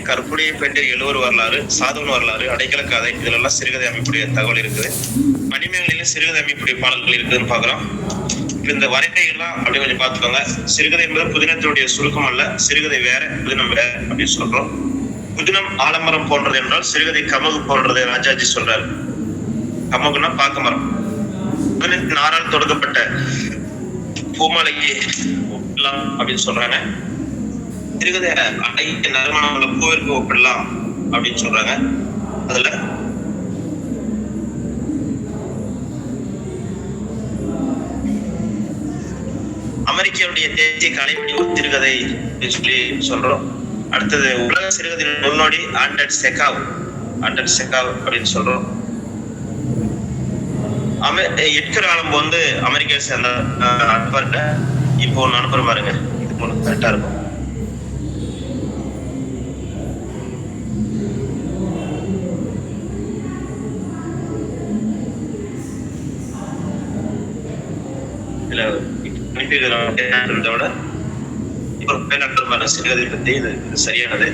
கற்புடைய பெண்டிர் எழுவர் வரலாறு, சாதுவன் வரலாறு, அடைக்கல கதை, இதுல எல்லாம் சிறுகதை அமைப்புடைய தகவல் இருக்குது. மணிமேகலையிலும் சிறுகதை அமைப்புடைய பாடல்கள் இருக்குதுன்னு பாக்குறோம். இந்த வரையறைகள்லாம் அப்படியே கொஞ்சம் பார்த்துக்கோங்க. சிறுகதை என்பது புதினத்தினுடைய சுருக்கம் அல்ல, சிறுகதை வேற, புதினம் வேற அப்படின்னு சொல்றோம். புதினம் ஆலமரம் போன்றது என்றால் சிறுகதை கமகு போன்றது ராஜாஜி சொல்றாரு. கமகுன்னா பாக்க மரம். புதினத்தின் 6ஆல் தொடங்கப்பட்ட பூமாலையை அப்படின்னு சொல்றாங்க. சிறுகதை அழகிய நறுமணங்களை பூவிற்கு ஒப்பிடலாம் அப்படின்னு சொல்றாங்க. அதுல அமெரிக்காவுடைய தேசிய கலை வடிவம் சிறுகதை அப்படின்னு சொல்லி சொல்றோம். அடுத்தது உலக சிறுகதையின் முன்னோடி ஆண்டர் செகாவ் அப்படின்னு சொல்றோம். எட்கர் ஆலம் வந்து அமெரிக்காவை சேர்ந்த அனுப்பர்கிட்ட இப்போ ஒண்ணு அனுப்புற பாருங்க. இது ஒண்ணு கரெக்டா இருக்கும். இதுல விட இப்போ சிறுகதை பத்தி இது சரியானது.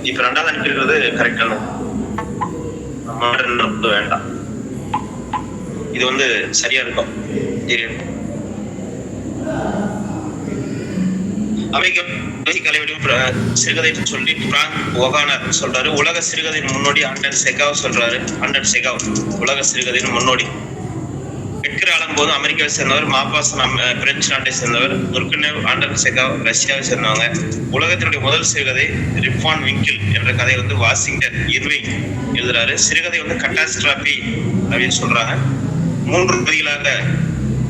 இப்ப 2வது அனுப்பிடுறது கரெக்டான வேண்டாம். இது வந்து சரியா இருக்கும். சிறுகதை சொல்லி சொல்றாரு. உலக சிறுகதையின் முன்னோடி ஆண்டர் செகாவ் சொல்றாரு. ஆண்டர் செகாவ் உலக சிறுகதையின் முன்னோடி. எட்கர் ஆலம் போது அமெரிக்காவை சேர்ந்தவர், மாப்பாசன் பிரெஞ்சு நாட்டை சேர்ந்தவர், துர்கனேவ் ஆண்டர் செகாவ் ரஷ்யாவை சேர்ந்தவங்க. உலகத்தினுடைய முதல் சிறுகதை ரிப்பான் விங்கிள் என்ற கதை வந்து வாஷிங்டன் இர்விங் எழுதுறாரு. சிறுகதை வந்து கட்டாஸ்ட்ராபி அப்படின்னு சொல்றாங்க. 3 பகுதிகளாக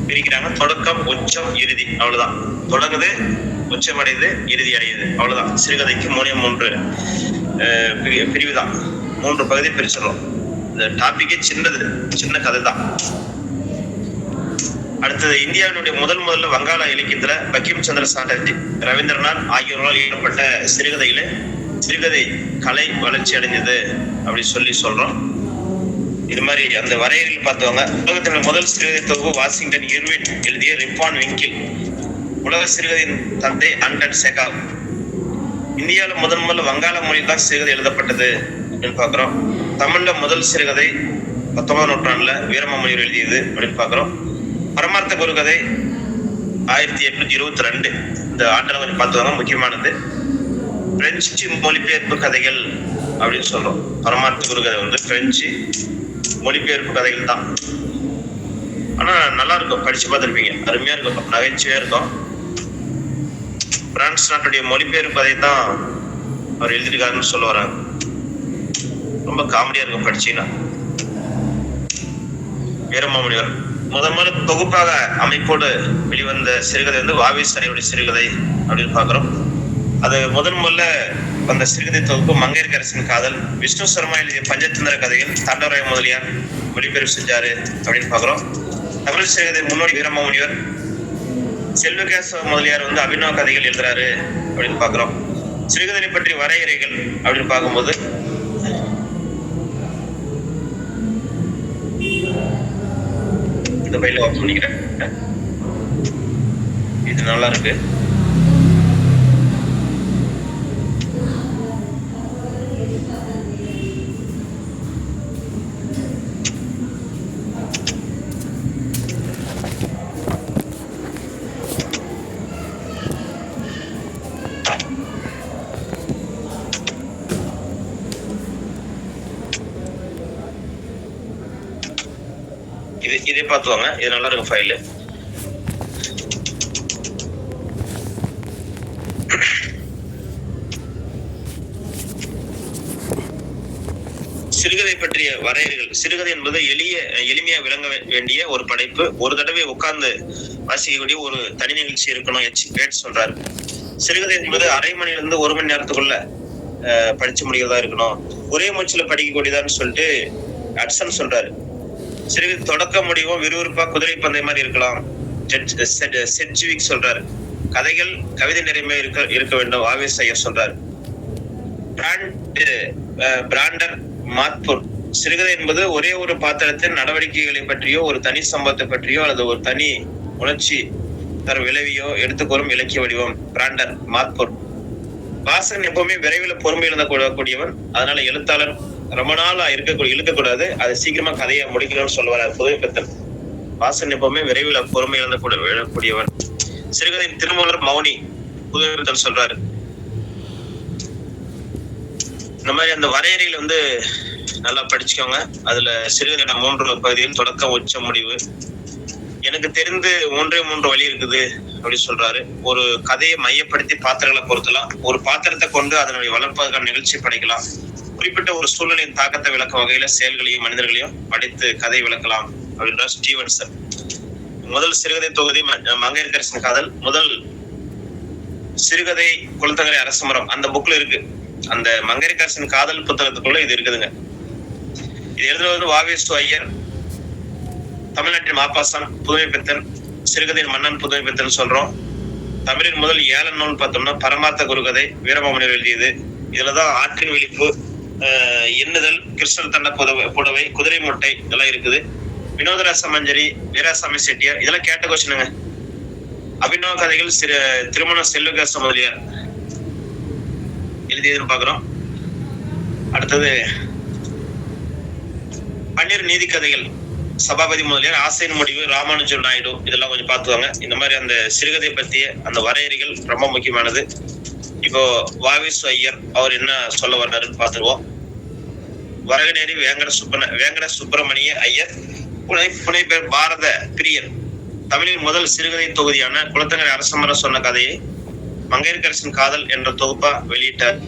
பிரிக்கிறாங்க. தொடக்கம், உச்சம், இறுதி. அவ்வளவுதான். தொடங்குது, உச்சம் அடையுது, இறுதி அடையுது. அவ்வளவுதான். சிறுகதைக்கு 3 பிரிவு தான். 3 பகுதி பிரிச்சிடறோம். இந்த டாபிக்கே சின்ன கதை தான். அடுத்தது இந்தியாவினுடைய முதல்ல வங்காள இலக்கியத்துல பங்கிம் சந்திர சாட்டர்ஜி, ரவீந்திரநாத் ஆகியோரால் ஈடுபட்ட சிறுகதை கலை வளர்ச்சி அடைஞ்சது அப்படின்னு சொல்லி சொல்றோம். இது மாதிரி அந்த வரையறையில் பார்த்தவங்க. உலகத்தினுடைய முதல் சிறுகதை தொகுப்பு வாஷிங்டன் இர்வின் எழுதிய ரிப்பான் விங்கிள். உலக சிறுகதையின் தந்தை ஆண்டர் செகாவ். இந்தியாவில முதல்ல வங்காள மொழியில் தான் சிறுகதை எழுதப்பட்டது அப்படின்னு பாக்குறோம். தமிழ்ல முதல் சிறுகதை 19ஆம் நூற்றாண்டுல வீரமாமுனிவர் எழுதியது அப்படின்னு பாக்குறோம். பரமார்த்த குருகதை 1822. இந்த ஆண்டவரை பார்த்தவங்க முக்கியமானது. பிரெஞ்சு மொழிபெயர்ப்பு கதைகள் அப்படின்னு சொல்றோம். பரமார்த்த குருகதை வந்து பிரெஞ்சு மொழிபெயர்ப்பு கதைகள் தான். ஆனா நல்லா இருக்கும், படிச்சு பார்த்துருப்பீங்க. அருமையா இருக்கும், நகைச்சுவையா இருக்கும். பிரான்ஸ் நாட்டுடைய மொழிபெயர்ப்பு கதை தான் அவர் எழுதியிருக்காருன்னு சொல்ல வராங்க. ரொம்ப காமெடியா இருக்கும் படிச்சீங்கன்னா. வீரமாமுனிவர் முதல் தொகுப்பாக அமைப்போடு வெளிவந்த சிறுகதை வந்து வாவேசரையுடைய சிறுகதை அப்படின்னு பாக்குறோம். அது முதல்ல வந்த சிறுகதை தொகுப்பு மங்கையர்க்கரசின் காதல். விஷ்ணு சர்மா எழுதிய பஞ்சதந்திர கதைகள் தாண்டவராய முதலியார் மொழிபெயர்ப்பு செஞ்சாரு அப்படின்னு பாக்குறோம். தமிழ் சிறுகதை முன்னோடி வீரமாமுனிவர். செல்வகேசவ முதலியார் வந்து அபிநவ கதைகள் எழுதுறாரு அப்படின்னு பாக்குறோம். சிறுகதை பற்றி வரையறைகள் அப்படின்னு பார்க்கும்போது இந்த பையில ஓபன் பண்ணிக்கிறேன். இது நல்லா இருக்கு. இதே பார்த்துவாங்க. இது நல்லா இருக்கும் ஃபைல். சிறுகதை பற்றிய வரையறைகள். சிறுகதை என்பது எளிமையா விளங்க வேண்டிய ஒரு படைப்பு. ஒரு தடவை உட்கார்ந்து வாசிக்கக்கூடிய ஒரு தனி நிகழ்ச்சி இருக்கணும் சொல்றாரு. சிறுகதை என்பது அரை மணிலிருந்து 1 மணி நேரத்துக்குள்ள படிச்சு முடிக்கிறதா இருக்கணும். ஒரே மூச்சுல படிக்கக்கூடியதான்னு சொல்லிட்டு அட்சன் சொல்றாரு. சிறுகதை தொடக்க முடிவும் விறுவிறுப்பா குதிரை பந்தய மாதிரி இருக்கலாம். செட்ஜ்விக் சொல்றாரு. கதைகள் கவிதை நிறைமை இருக்க வேண்டும். வாவேஸ் ஐயர் சொல்றாரு. பிராண்டர் மாத்பூர், சிறுகதை என்பது ஒரே ஒரு பாத்திரத்தின் நடவடிக்கைகளை பற்றியோ ஒரு தனி சம்பவத்தை பற்றியோ அல்லது ஒரு தனி உணர்ச்சி தரும் விளைவியோ எடுத்துக்கூறும் இலக்கிய வடிவம். பிராண்டர் மாத்பூர். வாசகன் எப்பவுமே விரைவில் பொறுமை இழந்த கூடியவன். அதனால எழுத்தாளர் ரொம்ப நாளா இழுக்கக்கூடாது, அதை சீக்கிரமா கதையை முடிக்கணும்னு சொல்லுவார் புதுமைப்பித்தன். வாசகன் எப்பவுமே விரைவில் பொறுமை இழந்த கூடியவன். சிறுகதையின் திருமூலர் மௌனி, புதுமைப்பித்தன் சொல்றாரு. இந்த மாதிரி அந்த வரையறையில நல்லா படிச்சுக்கோங்க. அதுல சிறுகதை 3 பகுதியில் தொடக்கம், உச்ச, முடிவு. எனக்கு தெரிந்து 3 வழி இருக்குது அப்படின்னு சொல்றாரு. ஒரு கதையை மையப்படுத்தி பாத்திரங்களை பொறுத்தலாம். ஒரு பாத்திரத்தை கொண்டு அதனுடைய வளர்ப்பதற்கான நிகழ்ச்சி படைக்கலாம். குறிப்பிட்ட ஒரு சூழ்நிலையின் தாக்கத்தை விளக்கும் வகையில செயல்களையும் மனிதர்களையும் படித்து கதை விளக்கலாம் அப்படின்றார் ஸ்டீவன்சன். முதல் சிறுகதை தொகுதி மங்கையர்க்கரசின் காதல். முதல் சிறுகதை குலத்தங்கரை அரசமரம் அந்த புக்ல இருக்கு. அந்த மங்கையர்க்கரசின் காதல் புத்தகத்துக்குள்ள இது இருக்குதுங்க. இது எழுதுறது வாவேசு ஐயர். தமிழ்நாட்டின் மாப்பாசான் புதுமைப்பித்தன், சிறுகதையின் மன்னன் புதுமைப்பித்தன் சொல்றோம். தமிழின் முதல் 7 நூல் பார்த்தோம்னா பரமார்த்த குருகதை வீரமாமுனிவர் எழுதியது. இதுலதான் ஆற்றின் விழிப்பு, எண்ணுதல், கிருஷ்ணர் தண்ட புடவை, குதிரை முட்டை இதெல்லாம் இருக்குது. வினோதராச மஞ்சரி, வீராசாமி செட்டியார் இதெல்லாம் கேட்ட கொஸ்டினுங்க. அபிநவ கதைகள் திருமணம் செல்வகாச முதலியார் எழுதியதுன்னு பாக்குறோம். அடுத்தது பன்னீர் நீதி கதைகள் சபாபதி முதலியார், ஆசையின் முடிவு ராமானுஜன் நாயுடு இதெல்லாம் கொஞ்சம் பார்த்துவாங்க. இந்த மாதிரி அந்த சிறுகதை பற்றிய அந்த வரையறைகள் ரொம்ப முக்கியமானது. இப்போ வாவேசு ஐயர் அவர் என்ன சொல்ல வர்றாருன்னு பார்த்துருவோம். வரகநேரி வேங்கட சுப்பிரமணிய ஐயர், புனை பேர் பாரத பிரியர். தமிழின் முதல் சிறுகதை தொகுதியான குலத்தங்கரை அரசமரம் சொன்ன கதையை மங்கையர்க்கரசின் காதல் என்ற தொகுப்பா வெளியிட்டார்.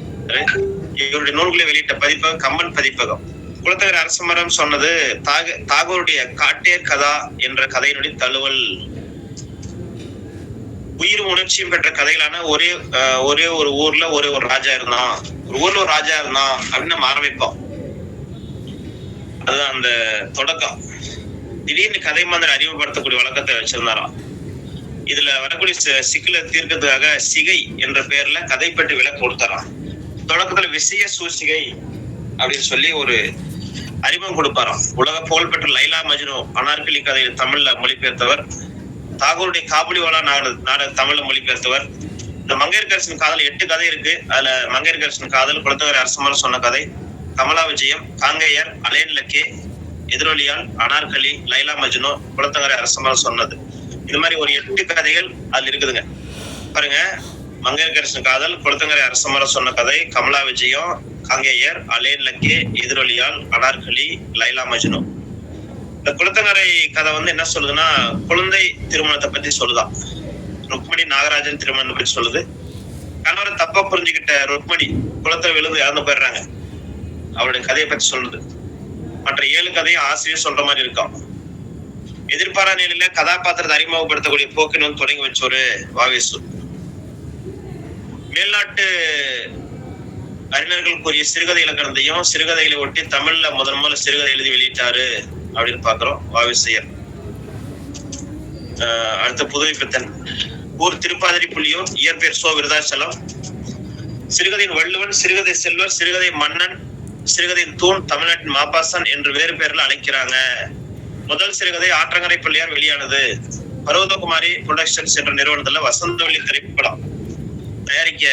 இவருடைய நூல்களை வெளியிட்ட பதிப்பகம் கம்பன் பதிப்பகம். குலத்தங்கரை அரசமரம் சொன்னது தாகூருடைய காட்டேர் கதா என்ற கதையினுடைய தழுவல். உயிர் உணர்ச்சியும் பெற்ற கதைகளான ஒரே ஒரு ஊர்ல ஒரு ராஜா இருந்தான், ஒரு ஊர்ல ஒரு ராஜா இருந்தான் அப்படின்னு நம்ம ஆரம்பிப்போம். அதுதான் அந்த தொடக்கம். திடீர்னு கதை மாதிரி அறிமுகப்படுத்தக்கூடிய வழக்கத்தை வச்சிருந்தாராம். இதுல வரக்கூடிய சிக்கலை தீர்க்கிறதுக்காக சிகை என்ற பெயர்ல கதை பற்றி விளக்கம் கொடுத்தாராம். தொடக்கத்துல விசய சூசிகை அப்படின்னு சொல்லி ஒரு அறிமுகம் கொடுப்பாராம். உலக புகழ்பெற்ற லைலா மஜ்னு அனார்கலி கதையை தமிழ்ல மொழிபெயர்த்தவர். தாகூருடைய காபுலிவாலா நாடக தமிழ்ல மொழிபெயர்த்தவர். இந்த மங்கையர்க்கரசின் காதல் 8 கதை இருக்கு. அதுல மங்கையர்க்கரசின் காதல், குலத்தங்கரை அரசமரம் சொன்ன கதை, கமலா விஜயம், காங்கேயர், அலேன் லக்கே, எதிரொலியால், அனார்கலி, லைலா மஜ்னு, குலத்தங்கரை அரசமரம் சொன்னது. இது மாதிரி ஒரு 8 கதைகள் அதுல இருக்குதுங்க. பாருங்க, மங்கையர்க்கரசின் காதல், குலத்தங்கரை அரசமரம் சொன்ன கதை, கமலா விஜயம், காங்கேயர், அலேன் லக்கே, எதிரொலியால், அனார்கலி, லைலா மஜ்னு. இந்த குலத்தங்கரை கதை என்ன சொல்லுதுன்னா, குழந்தை திருமணத்தை பத்தி சொல்லுதான். ருக்மணி நாகராஜன் திருமணத்தை பத்தி சொல்லுது. கணவரை தப்பா புரிஞ்சுக்கிட்ட ருக்மணி குளத்தை விழுந்து இறந்து போயிடுறாங்க. அவருடைய கதையை பத்தி சொல்லுது. மற்ற 7 கதையும் ஆசிரியர் சொல்ற மாதிரி இருக்கும். எதிர்பாரா நிலையில கதாபாத்திரத்தை அறிமுகப்படுத்தக்கூடிய போக்கின் தொடங்கி வச்சோரு வாவேசு. மேல்நாட்டு அறிஞர்கள் கூறிய சிறுகதை இலக்கணத்தையும் சிறுகதைகளை ஒட்டி தமிழ்ல முதல்ல சிறுகதை எழுதி வெளியிட்டாரு அப்படின்னு பாக்குறோம் வாவேசையர். அடுத்த புதுமைப்பித்தன். ஊர் திருப்பாதிரி புள்ளியூர், இயற்பெயர் சோ விருதாச்சலம். சிறுகதையின் வள்ளுவன், சிறுகதை செல்வர், சிறுகதை மன்னன், சிறுகதையின் தூண், தமிழ்நாட்டின் மாப்பாசன் என்று வேறு பெயர்ல அழைக்கிறாங்க. முதல் சிறுகதை ஆற்றங்கரை பிள்ளையார் வெளியானது. பர்வதகுமாரி புரொடக்ஷன்ஸ் என்ற நிறுவனத்துல வசந்தவெளி திரைப்படம் தயாரிக்க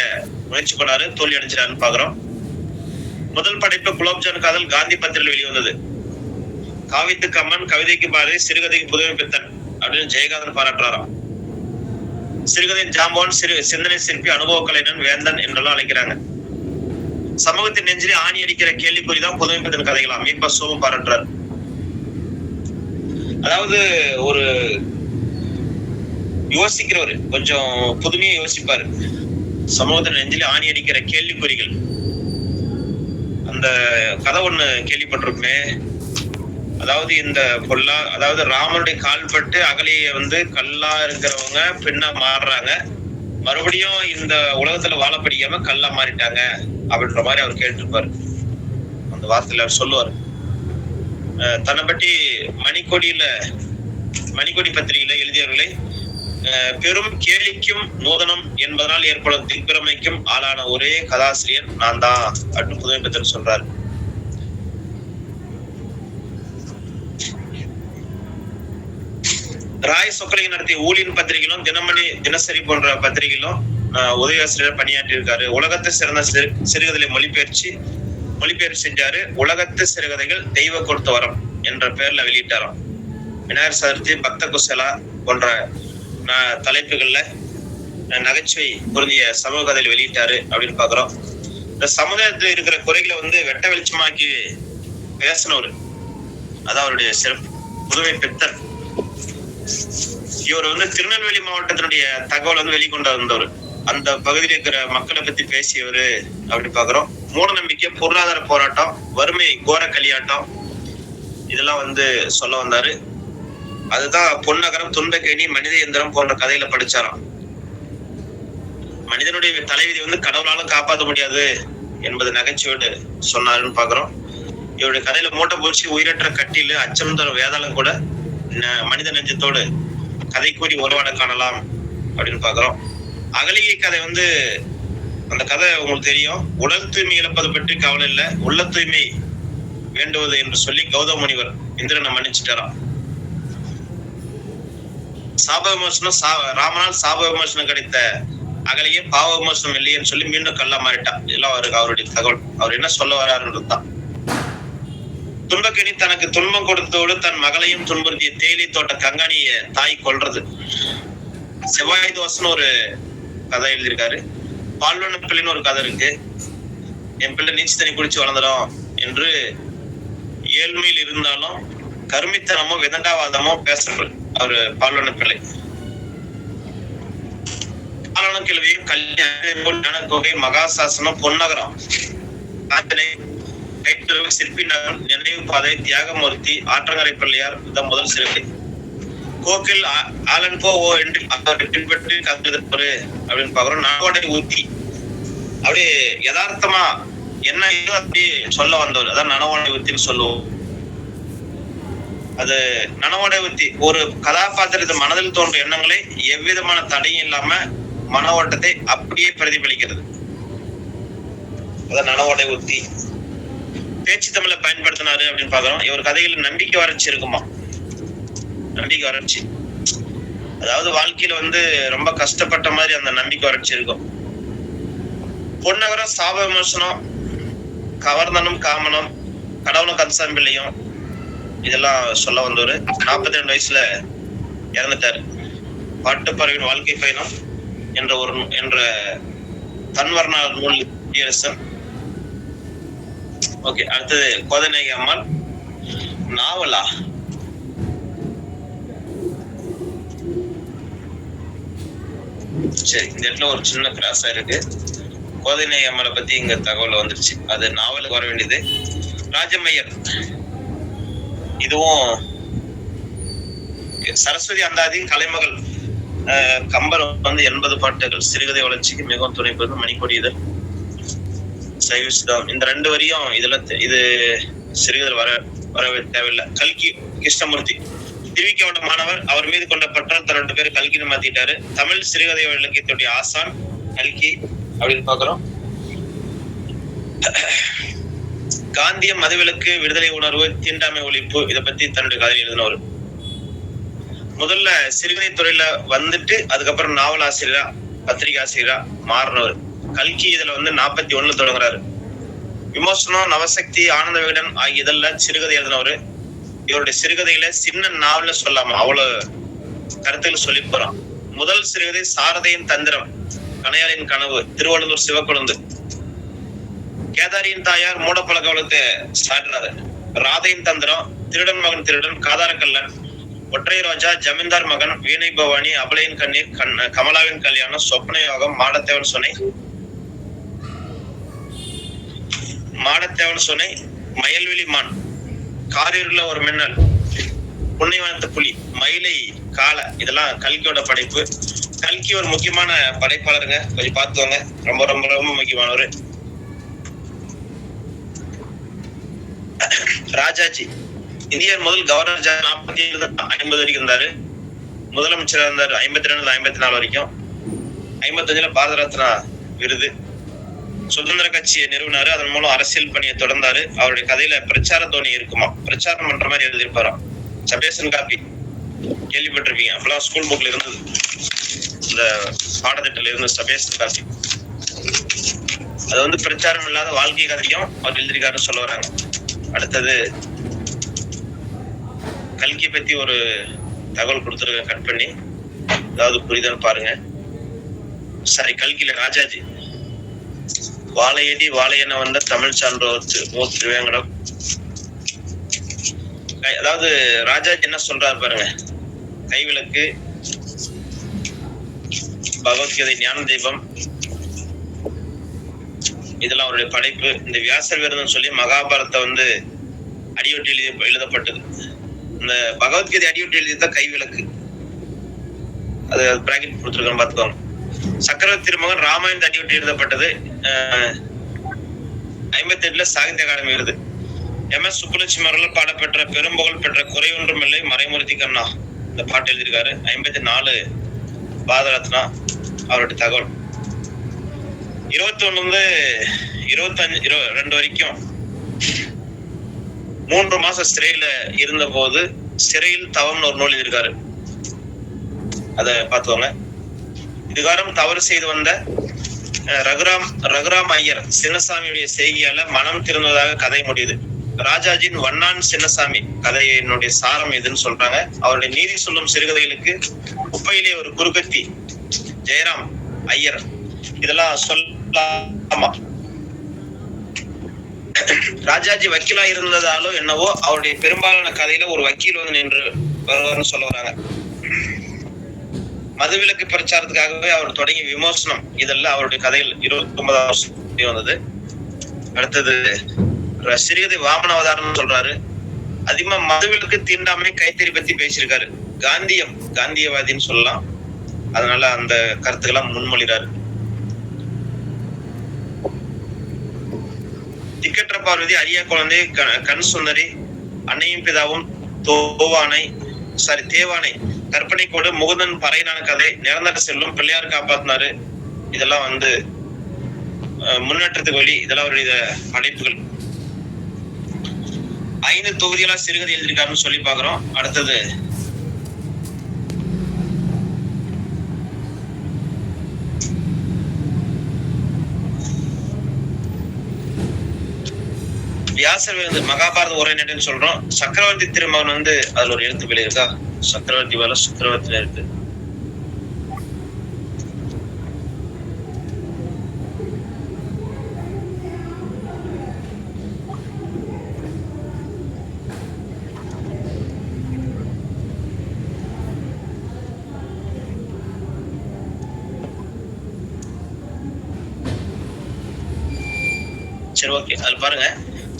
முயற்சி பண்ணாரு, தோல்வி அடைஞ்சாருன்னு பாக்குறோம். முதல் படைப்பு குலோப்ஜான் காதல் காந்தி பத்திரிகையில் வெளிவந்தது. காவித்துக்கு அம்மன், கவிதைக்கு பாரதி, சிறுகதைக்கு புதுமைப்பித்தன் அப்படின்னு ஜெயகாந்தன் பாராட்டுறாராம். சிறுகதையின் ஜாம்பவான், சிந்தனை சிற்பி, அனுபவ கலைஞன், வேந்தன் என்றெல்லாம் அழைக்கிறாங்க. சமூகத்தின் நெஞ்சிலே ஆணி அடிக்கிற கேள்விக்குறிதான் புதுமைப்பித்தன் கதைகளாம். மீப்பா சோமு பாராட்டுறாரு. அதாவது ஒரு யோசிக்கிறவரு, கொஞ்சம் புதுமையா யோசிப்பாரு. சமூகத்தின் நெஞ்சிலே ஆணி அடிக்கிற கேள்விக்குறிகள். அந்த கதை ஒண்ணு கேள்விப்பட்டிருக்குமே. அதாவது ராமனுடைய கால்பட்டு அகலிய கல்லா இருக்கிறவங்க பெண்ணா மாறுறாங்க, மறுபடியும் இந்த உலகத்துல வாழ படிக்காம கல்லா மாறிட்டாங்க அப்படின்ற மாதிரி அவர் கேட்டிருப்பாரு. அந்த வார்த்தையில அவர் சொல்லுவாரு. தன்னை பற்றி மணிக்கொடி பத்திரிகையில எழுதியவர்களை பெரும் கேலிக்கும் நூதனம் என்பதனால் ஏற்படும் திக்பிரமைக்கும் ஆளான ஒரே கதாசிரியர் நான் தான் அப்படின்னு புதுமை பித்தன் சொல்றாரு. ராய் சொக்கலிங்க நடத்திய ஊழியன் பத்திரிகையிலும் தினமணி தினசரி போன்ற பத்திரிகையிலும் உதவி ஆசிரியர் பணியாற்றி இருக்காரு. உலகத்து சிறந்த சிறுகதை மொழிபெயர்ப்பு செஞ்சாரு. உலகத்து சிறுகதைகள் தெய்வ கொடுத்த வரம் என்ற பெயர்ல வெளியிட்டாராம். விநாயகர் சதுர்த்தி, பக்த குசலா போன்ற தலைப்புகள்ல நகைச்சுவை பொருந்திய சமூக கதையில் வெளியிட்டாரு அப்படின்னு பாக்குறோம். இந்த சமுதாயத்தில் இருக்கிற குறைகளை வெட்ட வெளிச்சமாக்கி பேசினவர், அதான் அவருடைய சிறப்பு. புதுமை பித்தன் இவர் திருநெல்வேலி மாவட்டத்தினுடைய தகவல் வெளிக்கொண்டு வந்தவர். அந்த பகுதியில் இருக்கிற மக்களை பத்தி பேசியவர் அப்படி பாக்குறோம். மூட நம்பிக்கை, பொருளாதார போராட்டம், வறுமை, கோர களியாட்டம் இதெல்லாம் சொல்ல வந்தாரு. அதுதான் பொன்னகரம், துன்பக்கேணி, மனித இயந்திரம் போன்ற கதையில படிச்சாராம். மனிதனுடைய தலைவிதி கடவுளாலும் காப்பாற்ற முடியாது என்பது நகைச்சுவோடு சொன்னாருன்னு பாக்குறோம். இவருடைய கதையில மூட்டை பூச்சி, உயிரற்ற கட்டில, அச்சம் தரும் வேதாளம் கூட மனித நெஞ்சத்தோடு கதை கூறி உருவாட காணலாம் அப்படின்னு பாக்குறோம். அகலிகை கதை அந்த கதை உங்களுக்கு தெரியும். உடல் தூய்மை இழப்பது பற்றி கவலை இல்லை, உள்ள தூய்மை வேண்டுவது என்று சொல்லி கௌதம முனிவர் இந்திரனை மன்னிச்சுட்டாராம். சாப விமர்சனம், ராமனால் சாப விமர்சனம் கிடைத்த அகலிகை பாவ விமர்சனம் இல்லையன்னு சொல்லி மீண்டும் கல்லா மாறிட்டா. இதெல்லாம் அவருடைய தகவல். அவர் என்ன சொல்ல வர்றாருன்றதுதான். துன்பக்கேணி தனக்கு துன்பம் கொடுத்தோடு தன் மகளையும் துன்புறுத்திய தேயிலை தோட்ட கங்காணிய தாய் கொல்றது. செவ்வாய் தோசைன்னு ஒரு கதை எழுதியிருக்காரு. பால்வன பிள்ளைன்னு ஒரு கதை இருக்கு. என் பிள்ளை நீச்சு தண்ணி குடிச்சு வளர்ந்துடும் என்று ஏழ்மையில் இருந்தாலும் கருமித்தனமோ விதண்டாவாதமோ பேசுறது அவரு பால்வன பிள்ளை. பால்வன கிழவியும் கல்யாண கோகை, மகாசாசனம், பொன்னகரம், சிற்பி நகரம், நினைவு பாதை, தியாகமூர்த்தி, ஆற்றங்கரை பிள்ளையார் இதான் முதல் சிறுகதை. கோக்கில் ஆலன் போ ஓ என்று பின்பற்றி கத்துரு அப்படின்னு பாக்குறோம். நனவோடை ஊத்தி அப்படியே யதார்த்தமா என்ன அப்படி சொல்ல வந்தவர், அதான் நனவோடை ஊத்தின்னு சொல்லுவோம். அது நனவோடை ஊத்தி ஒரு கதாபாத்திரத்தை மனதில் தோன்றும் எண்ணங்களை எவ்விதமான தடையும் இல்லாம மன ஓட்டத்தை அப்படியே பிரதிபலிக்கிறது. அதான் நனவோடை ஊத்தி. பேச்சு தமிழை பயன்படுத்தினாரு அப்படின்னு பாக்குறோம். இவர் கதையில நம்பிக்கை வறட்சி இருக்குமா, நம்பிக்கை வறட்சி, அதாவது வாழ்க்கையில ரொம்ப கஷ்டப்பட்ட மாதிரி அந்த நம்பிக்கை வறட்சி இருக்கும். பொன்னகரம் சாப விமர்சனம், கவர்ந்தனும் காமனும், கடவுளும் கந்தசாமி பிள்ளையும் இதெல்லாம் சொல்ல வந்தவர். 42 வயசுல இறந்துட்டாரு. பாட்டுப்பறவையின் வாழ்க்கை பயணம் என்ற தன்வர்ண நூல் இயரசன். ஓகே, அடுத்தது கோதநாயகி அம்மாள் நாவலா. சரி, இந்த இடத்துல ஒரு சின்ன கிராஸா இருக்கு. கோதநாயகி அம்மாளை பத்தி இங்க தகவல் வந்துருச்சு. அது நாவலுக்கு வர வேண்டியது. ராஜமையர், இதுவும் சரஸ்வதி அந்தாதி, கலைமகள், கம்பர் 80 பாட்டுகள், சிறுகதை வளர்ச்சிக்கு மிகவும் துணை பெறும் மணிக்கொடியுதல், சைவசிதம். இந்த 2 வரியும் இது சிறுகதை வர தேவையில்லை. கல்கி கிருஷ்ணமூர்த்தி திருவிக்கோட மாணவர், அவர் மீது கொண்ட பற்றால் 2 பேர் கல்கின்னு மாத்திட்டாரு. தமிழ் சிறுகதை இலக்கியத்துடைய ஆசான் கல்கி அப்படின்னு பாக்குறோம். காந்திய மதுவிலக்கு, விடுதலை உணர்வு, தீண்டாமை ஒழிப்பு இதை பத்தி தன்னுடைய கதையில் எழுதினவர். முதல்ல சிறுகதை துறையில அதுக்கப்புறம் நாவல் ஆசிரியரா, பத்திரிகை ஆசிரியரா மாறினவர். கல்கி இதுல 41 தொடங்குறாரு. விமோசனம், நவசக்தி, ஆனந்த விகடன் ஆகிய இதெல்லாம் சிறுகதை எழுதினவரு. இவருடைய சிறுகதையில சின்ன நாவல சொல்லாம அவ்வளவு கருத்துக்கள் சொல்லி போறான். முதல் சிறுகதை சாரதையின் தந்திரம், கணையாளின் கனவு, திருவள்ளூர் சிவக்குழந்து. கேதாரியின் தாயார் மூடப்பழக்க வளத்தை சாட்டுறாரு. ராதையின் தந்திரம், திருடன் மகன் திருடன், காதாரக்கல்லன், ஒற்றை ரோஜா, ஜமீன்தார் மகன், வீணை பவானி, அபலையின் கண்ணீர், கமலாவின் கல்யாணம், சொப்ன யோகம், மாடத்தேவன் சுனை, மயல்வெளி மான், காரிருள ஒரு மின்னல், புன்னைவனத்து புலி, மயிலை கால, இதெல்லாம் கல்கியோட படைப்பு. கல்கி ஒரு முக்கியமான படைப்பாளருங்க, கொஞ்சம் பார்த்துவாங்க. ரொம்ப ரொம்ப ரொம்ப முக்கியமானவர். ராஜாஜி இந்தியர் முதல் கவர்னர் 47 50 வரைக்கும் இருந்தாரு. முதலமைச்சராக இருந்தார் 52 54 வரைக்கும். 55 பாரத ரத்னா விருது. சுதந்திர கட்சியை நிறுவனாரு, அதன் மூலம் அரசியல் பணியை தொடர்ந்தாரு. அவருடைய கதையில பிரச்சார தோணி இருக்குமா, பிரச்சாரம் பண்ற மாதிரி எழுதியிருப்பாராம். சபேசன் காப்பி கேள்விப்பட்டிருப்பீங்க, அப்பெல்லாம் ஸ்கூல் புக்ல இருந்தது, இந்த பாடத்திட்டத்துல இருந்து சபேசன் காப்பி. அது வந்து பிரச்சாரம் இல்லாத வாழ்க்கை கதையும் அவர் எழுதியிருக்காருன்னு சொல்ல வராங்க. அடுத்தது கல்கி பத்தி ஒரு தகவல் கொடுத்துருக்க, கட் பண்ணி ஏதாவது புரியுதான்னு பாருங்க. சாரி, கல்கில ராஜாஜி வாழையடி வாழையென வந்த தமிழ் சான்றோர் திருவேங்கடம். அதாவது ராஜாஜி என்ன சொல்றாரு பாருங்க, கைவிளக்கு, பகவத்கீதை, ஞான தீபம், இதெல்லாம் அவருடைய படைப்பு. இந்த வியாசர் விரதம் சொல்லி மகாபாரத்தை வந்து அடியொட்டி எழுதப்பட்டது. இந்த பகவத்கீதை அடியொட்டி எழுதியதான் கைவிளக்கு. அது பிராக்கெட் கொடுத்துருக்கோம் பாத்துக்கோங்க. சக்கரவர்த்தி திருமகன் ராமாயணத்தை அடியொட்டி எழுதப்பட்டது. 58 சாகித்ய அகாடமி விருது. MS சுப்புலட்சுமி அவர்கள் பாடப்பெற்ற பெரும்புகழ் பெற்ற குறை ஒன்றும் இல்லை மறைமூர்த்தி கண்ணா இந்த பாட்டு எழுதியிருக்காரு. 54 பாரத ரத்னா அவருடைய தகவல். 21 22 வரைக்கும் 3 மாசம் சிறையில இருந்த போது சிறையில் தவம்னு ஒரு நூல் எழுதியிருக்காரு. அத பாத்துவாங்க. இதுகாரம் தவறு செய்து வந்த ரகுராம் ஐயர் சின்னசாமியுடைய செய்தியால மனம் திருந்ததாக கதை முடியுது. ராஜாஜின் வண்ணான் சின்னசாமி கதையினுடைய சாரம் எதுன்னு சொல்றாங்க. அவருடைய நீதி சொல்லும் சிறுகதைகளுக்கு குப்பையிலே ஒரு குறுக்கத்தி, ஜெயராம் ஐயர், இதெல்லாம் சொல்லாமா. ராஜாஜி வக்கீலா இருந்ததாலோ என்னவோ அவருடைய பெரும்பாலான கதையில ஒரு வக்கீல் வந்து நின்று வருவார்னு சொல்ல வராங்க. மதுவிலக்கு பிரச்சாரத்துக்காகவே அவர் தொடங்கிய விமர்சனம், இதெல்லாம் அவருடைய கதையில் 29ஆம் வருஷம் வந்தது. அடுத்தது சிறுகதை வாமன அவதாரம் சொல்றாரு. அதிகமா மதுவிலக்கு தீண்டாமை கைத்தறி பத்தி பேசியிருக்காரு. காந்தியவாதின்னு சொல்லலாம். அதனால அந்த கருத்துக்களை முன்மொழிறாரு. திக்கற்ற பார்வதி, அரியா குழந்தை, கண் சுந்தரி, அன்னையும் பிதாவும், தேவானை, கற்பனை கோடு, முகுந்தன் பறையினான கதை, நிரந்தர செல்லும், பிள்ளையார் காப்பாத்தினாரு, இதெல்லாம் வந்து முன்னேற்றத்துக்கு வழி. இதெல்லாம் அவருடைய படைப்புகள். 5 தொகுதிகளா சிறுகதை எழுதியிருக்காருன்னு சொல்லி பாக்குறோம். அடுத்தது வியாசர் வந்து மகாபாரத உரைநடைன்னு சொல்றோம். சக்கரவர்த்தி திருமகன் வந்து அதுல ஒரு எழுத்து பிழை இருக்கா, சக்கரவர்த்தி வேலை சக்கரவர்த்தியில இருக்கு. சரி, ஓகே, அது பாருங்க.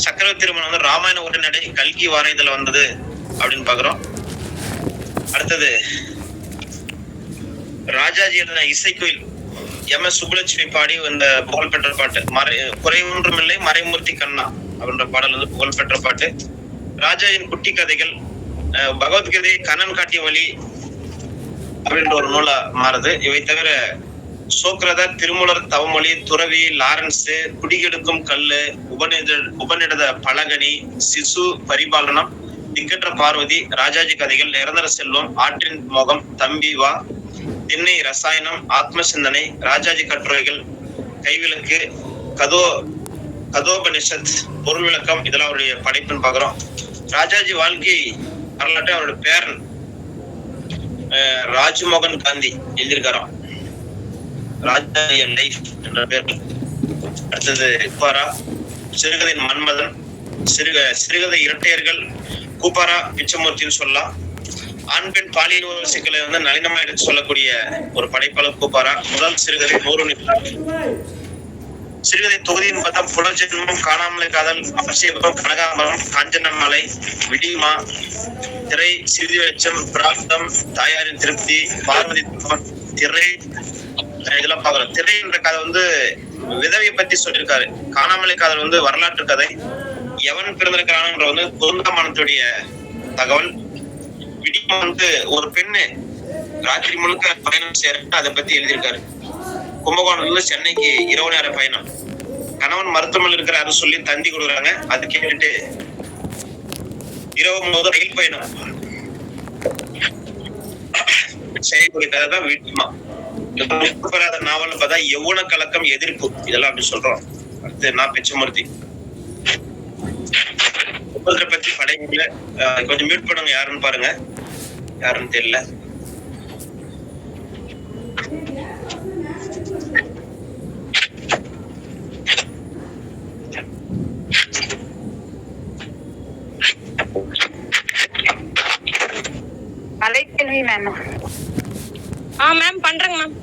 சக்கரவர்த்தி திருமணம் வந்து ராமாயண உரைநடை கல்கி வாராயத்துல வந்தது அப்படின்னு பாக்குறோம். அடுத்தது ராஜாஜி எழுதின இசைக்குயில், MS சுப்புலட்சுமி பாடி இந்த புகழ்பெற்ற பாட்டு குறை ஒன்றும் இல்லை மறைமூர்த்தி கண்ணா அப்படின்ற பாடல் வந்து புகழ்பெற்ற பாட்டு. ராஜாஜின் குட்டி கதைகள், பகவத்கீதை கண்ணன் காட்டிய வழி அப்படின்ற ஒரு நூலா மாறுது. இவை தவிர சோக்ரதர், திருமூலர் தவமொழி, துறவி, லாரன்ஸ், குடிகெடுக்கும் கல்லு, உபநிடத பலகனி, சிசு பரிபாலனம், திக்கற்ற பார்வதி, ராஜாஜி கதைகள், நிரந்தர செல்வம், ஆற்றின் முகம், தம்பி வா, திண்ணை ரசாயனம், ஆத்ம சிந்தனை, ராஜாஜி கட்டுரைகள், கைவிளக்கு, கதோபனிஷத், பொருள் விளக்கம், இதெல்லாம் அவருடைய படைப்புன்னு பாக்குறோம். ராஜாஜி வாழ்க்கை வரலாற்றை அவருடைய பேரன் ராஜ்மோகன் காந்தி எழுதியிருக்காராம். ராஜாஜி லைஃப் என்ற பேர். அடுத்தது கூப்பாரா, சிறுகதையின் மன்மதன், சிறுகதை இரட்டையர்கள், கூப்பாரா பிச்சமூர்த்தின்னு சொல்லலாம். ஆண் பெண் பாலியல் உறவு சிக்கலை வந்து நளினமா எடுத்து சொல்லக்கூடிய ஒரு படைப்பாளர் கூப்பாரா. முதல் சிறுகதை 100 சிறுகதை தொகுதின்னு பார்த்தா புலர்ஜென்மம், காணாமலை காதல், அபிஷேகம், கனகாம்பரம், காஞ்சனமாலை, விடிமா, திரை, சிறிது வெளிச்சம், பிராப்தம், தாயாரின் திருப்தி, பார்வதி, திரை, இதெல்லாம் பாக்குறோம். திரை என்ற கதை வந்து விதவையை பத்தி சொல்லியிருக்காரு. காணாமலை காதல் வந்து வரலாற்று கதை. எவன் பிறந்திருக்கிறான்ற வந்து குருந்தாமானத்துடைய தகவல். விடிமா வந்து ஒரு பெண்ணு ராத்திரி முழுக்க பயணம் செய்யற அதை பத்தி எழுதியிருக்காரு. கும்பகோணத்துல சென்னைக்கு இரவு நேர பயணம். கணவன் மருத்துவமனையில் இருக்கிறாரு சொல்லி தந்தி கொடுக்குறாங்க. அது கேட்டுட்டு இரவு போது ரயில் பயணம் செய்யக்கூடிய கதை தான் வீட்டுமா. பெறாத நாவல்னு பார்த்தா யௌவன கலக்கம், எதிர்ப்பு, இதெல்லாம் அப்படி சொல்றோம். அடுத்து நான் பிச்சமூர்த்தி பத்தி படையில கொஞ்சம் மியூட் பண்ணுங்க. யாருன்னு பாருங்க, யாருன்னு தெரியல. அலைக்கல்வி மேம். மேம் பண்றேங்க மேம்.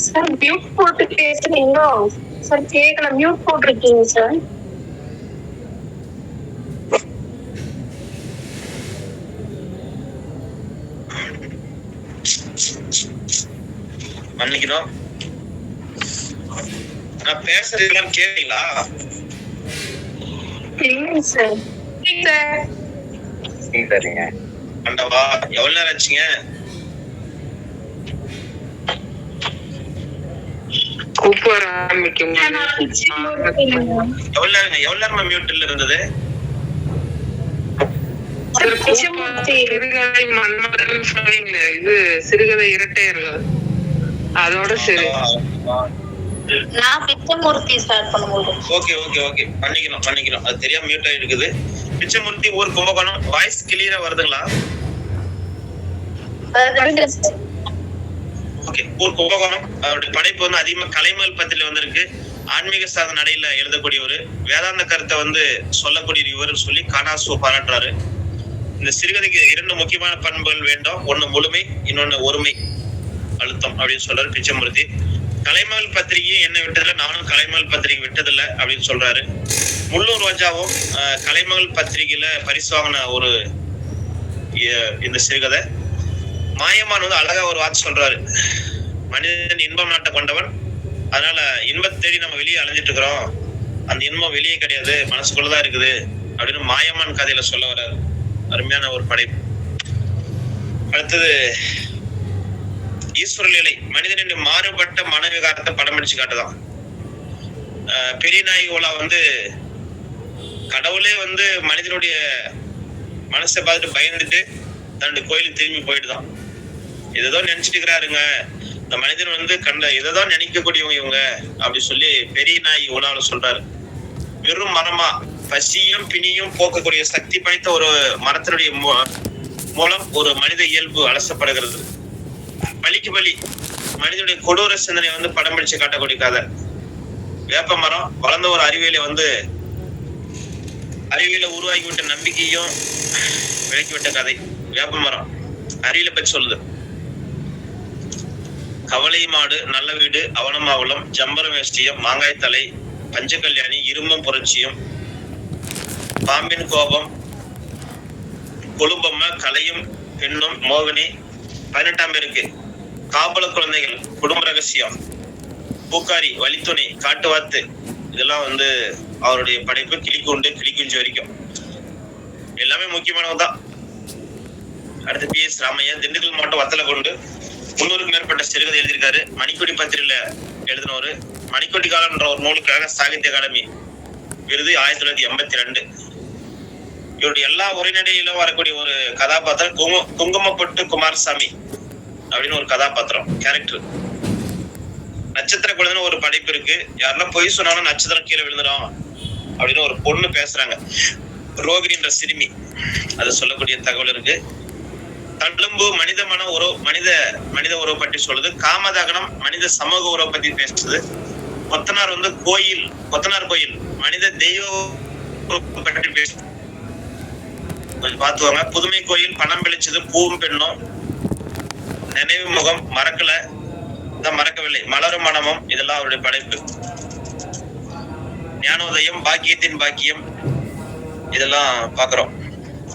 சார் மியூட் போட்டு பேசுறீங்களோ? சார் கேட்கல, மியூட் போட்டிருக்கீங்க சார். மன்னிக்கணும், நான் பேசுறது எல்லாம் கேட்டீங்களா? இல்லைங்க சார். சரிங்க. அண்டவா எவ்வளவு நேரம் ஆச்சுங்க? எவ்வளவு நேரமா மியூட்ல இருந்தது? இது சிறுகதை இரட்டையர்கள் அதோட சரி. நான் பிச்சமூர்த்தி ஸ்டார்ட் பண்ணும்போது. ஓகே ஓகே ஓகே, பண்ணிக்கணும். அது தெரியாம மியூட் ஆகி இருக்குது. பிச்சமூர்த்தி ஊர் கும்பகோணம். வாய்ஸ் கிளியரா வருதுங்களா? ஓகே, ஊர் கும்பகோணம். அவருடைய படைப்பு வந்து அதிகமா கலைமகள் பத்திரில வந்திருக்கு. ஆன்மீக சாதன நடையில எழுதக்கூடிய ஒரு வேதாந்த கருத்தை வந்து சொல்லக்கூடிய இவர் சொல்லி காணாசுவ பாராட்டுறாரு. இந்த சிறுகதைக்கு 2 முக்கியமான பண்புகள் வேண்டும். ஒண்ணு முழுமை, இன்னொன்னு ஒருமை அழுத்தம் அப்படின்னு சொல்றாரு பிச்சமூர்த்தி. கலைமகள் பத்திரிகையும் என்ன விட்டதில்லை, நானும் கலைமகள் பத்திரிகை விட்டதில்லை அப்படின்னு சொல்றாரு. முள்ளூர் ரோஜாவும் கலைமகள் பத்திரிகையில பரிசு வாங்கின ஒரு இந்த சிறுகதை. மாயமான் வந்து அழகா ஒரு வார்த்தை சொல்றாரு, மனிதன் இன்பம் நாட்ட கொண்டவன், அதனால இன்பத்தை தேடி நம்ம வெளியே அலைஞ்சிட்டு இருக்கிறோம், அந்த இன்பம் வெளியே கிடையாது, மனசுக்குள்ளதான் இருக்குது அப்படின்னு மாயமான் கதையில சொல்ல வர்றாரு. அருமையான ஒரு படைப்பு. அடுத்தது ஈஸ்வர லீலை. மனிதனின் மாறுபட்ட மனவிகாரத்தை படம் அடிச்சு காட்டுதான். பெரிய நாயகி ஓலா வந்து கடவுளே வந்து மனிதனுடைய மனசை பார்த்துட்டு பயந்துட்டு தன்னுடைய கோயிலுக்கு திரும்பி போயிட்டுதான். இதோ நினைச்சிட்டு இருக்கிறாருங்க, இந்த மனிதன் வந்து இததான் நினைக்கக்கூடியவங்க இவங்க அப்படி சொல்லி பெரிய நாயகி ஓலாவில சொல்றாரு. வெறும் மரமா பசியும் பிணியும் போக்கக்கூடிய சக்தி படைத்த ஒரு மரத்தினுடைய மூலம் ஒரு மனித இயல்பு அலசப்படுகிறது. பலிக்கு பலி மனிதனுடைய கொடூர சிந்தனை வந்து படம் பிடிச்சு காட்டக்கூடிய கதை. வேப்ப மரம் வளர்ந்த ஒரு அறிவியலை வந்து அறிவியல உருவாக்கிவிட்ட நம்பிக்கையும் விளக்கிவிட்ட கதை. வேப்ப மரம் அறிவியலை பற்றி சொல்லுது. கவலை மாடு, நல்ல வீடு, அவனமாவளம், ஜம்பர வேஷ்டியம், மாங்காய் தலை, பஞ்சகல்யாணி, இரும்பும் புரட்சியும், பாம்பின் கோபம், கொழும்பம்ம, கலையும் பெண்ணும், மோகினி. 18ஆம் பேருக்கு காபல குழந்தைகள், குடும்ப ரகசியம், பூக்காரி, வழித்துணை, காட்டுவாத்து. இதெல்லாம் வந்து அவருடைய படைப்பு. கிளிக்கூண்டு, கிளிக்குஞ்சு வரைக்கும் எல்லாமே முக்கியமானவதான். அடுத்து PS ராமையா, திண்டுக்கல் மாவட்டம் வத்தலகுண்டு, 300க்கும் மேற்பட்ட சிறுகதை எழுதியிருக்காரு. மணிக்கொடி பத்திரிகையில எழுதினவரு. மணிக்கொடி காலம்ன்ற ஒரு நூலுக்காக சாகித்ய அகாடமி விருது 1982. இவருடைய எல்லா உரைநடையிலும் வரக்கூடிய ஒரு கதாபாத்திரம் குங்குமப்பட்டு குமாரசாமி அப்படின்னு ஒரு கதாபாத்திரம், கேரக்டர். நட்சத்திர குழந்தைன்னு ஒரு படைப்பு இருக்கு. யாரெல்லாம் பொய் சொன்னாலும் நட்சத்திரம் கீழே விழுந்துடும் அப்படின்னு ஒரு பொண்ணு பேசுறாங்க, ரோகிணின்ற சிறுமி. அது சொல்லக்கூடிய தகவல் இருக்கு. தழும்பு மனித மன உறவு, மனித உறவு பற்றி சொல்லுது. காமதகனம் மனித சமூக உறவு பத்தி பேசுது. கொத்தனார் வந்து கொத்தனார் கோயில் மனித தெய்வ பற்றி பேசுது. கொஞ்சம் பார்த்துவாங்க. புதுமை கோயில் பணம் வெளிச்சது, பூவும் பெண்ணும், நினைவு முகம், மறக்கவில்லை, மலரும் மனமும். இதெல்லாம் அவருடைய படைப்பு. ஞானோதயம், பாக்கியத்தின் பாக்கியம், இதெல்லாம் பாக்குறோம்.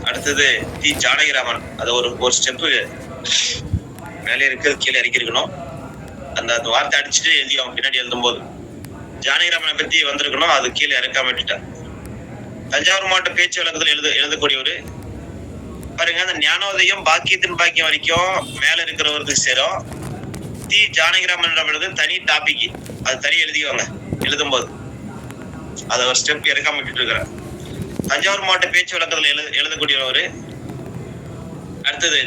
அடுத்தது தி ஜானகிராமன். அது ஒரு ஸ்டெப்பு மேலே இருக்கு, கீழே இறக்கிருக்கணும். அந்த வார்த்தை அடிச்சுட்டு எழுதியும் பின்னாடி எழுதும் போது ஜானகிராமனை பத்தி வந்திருக்கணும், அது கீழே இறக்காம விட்டுட்டேன். தஞ்சாவூர் மாவட்ட பேச்சு வழக்கத்தில் எழுதக்கூடியவரு பாருங்க. அந்த ஞானோதயம், பாக்கியத்தின் பாக்கியம் வரைக்கும் மேல இருக்கிறவருக்கு சேரும். தி ஜானகிராமன் தனி டாபிக், அது தனி எழுதிவாங்க எழுதும் போது. அதை ஒரு ஸ்டெப் இறக்காம விட்டுட்டு இருக்கிறேன். தஞ்சாவூர் மாவட்ட பேச்சு வழக்கத்துல எழுதக்கூடியவரு. அடுத்தது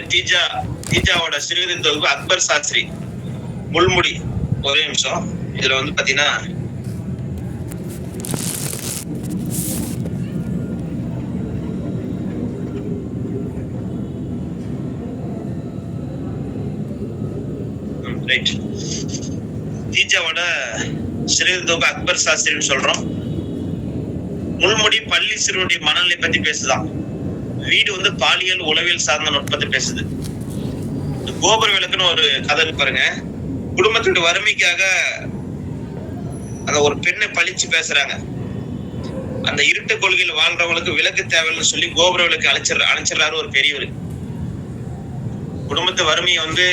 தீஜாவோட சிறுகதை தொகுப்பு அக்பர் சாஸ்திரி, முள்முடி. ஒரே நிமிஷம். இதுல வந்து பாத்தீங்கன்னா தீஜாவோட சிறுகதை தொகுப்பு அக்பர் சாஸ்திரின்னு சொல்றோம். முள்முடி பள்ளி சிறுவனுடைய மனநிலை பத்தி பேசுதான். வீடு வந்து பாலியல் உளவியல் சார்ந்த நுட்பத்தை பேசுது. கோபுர விளக்குன்னு ஒரு கதை பாருங்க. குடும்பத்துடைய வறுமைக்காக அந்த ஒரு பெண்ணை பழிச்சு பேசுறாங்க. அந்த இருட்டு கொள்கையில் வாழ்றவங்களுக்கு விளக்கு தேவைன்னு சொல்லி கோபுர விளக்கு அழைச்சிடறாரு ஒரு பெரியவர். குடும்பத்து வறுமையை வந்து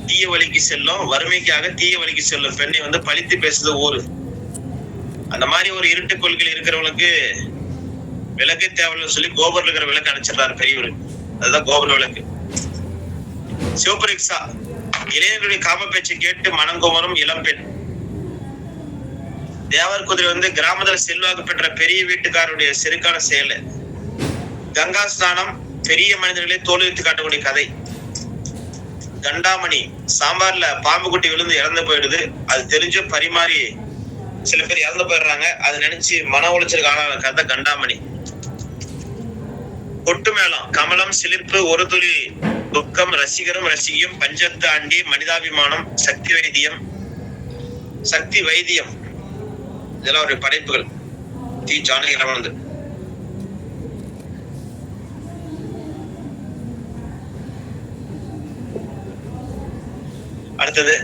தீய வழிக்கு செல்லும், வறுமைக்காக தீய வழிக்கு செல்லும் பெண்ணை வந்து பழித்து பேசுது ஊரு. அந்த மாதிரி ஒரு இருட்டு கொள்கையில் இருக்கிறவங்களுக்கு விளக்கு தேவைன்னு சொல்லி கோபுரில் இருக்கிற விளக்கு அணைச்சிடறாரு பெரியவர். அதுதான் கோபுர விளக்கு. சிவப்பு ரிக்ஷா, இளைஞர்களுடைய காம பேச்சு கேட்டு மனங்குமரும் இளம்பெண். தேவர் குதிரை வந்து கிராமத்துல செல்வாக்கு பெற்ற பெரிய வீட்டுக்காரருடைய செருக்கான செயல். கங்கா ஸ்நானம், பெரிய மனிதர்களே தோல்வித்து காட்டக்கூடிய கதை. கண்டாமணி, சாம்பார்ல பாம்பு குட்டி விழுந்து இறந்து போயிடுது, அது தெரிஞ்சு பரிமாறி சில பேர் இறந்து போயிடுறாங்க, அதை நினைச்சு மன உளைச்சலுக்கு ஆளான கதை கண்டாமணி. கொட்டு மேளம், கமலம், சிலிர்ப்பு, ஒரு துளி துக்கம், ரசிகரும் ரசிகையும், பஞ்சத்து ஆண்டி, மனிதாபிமானம், சக்தி வைத்தியம். இதெல்லாம் ஒரு படைப்புகள். தி ஜானகிராமன். அடுத்தது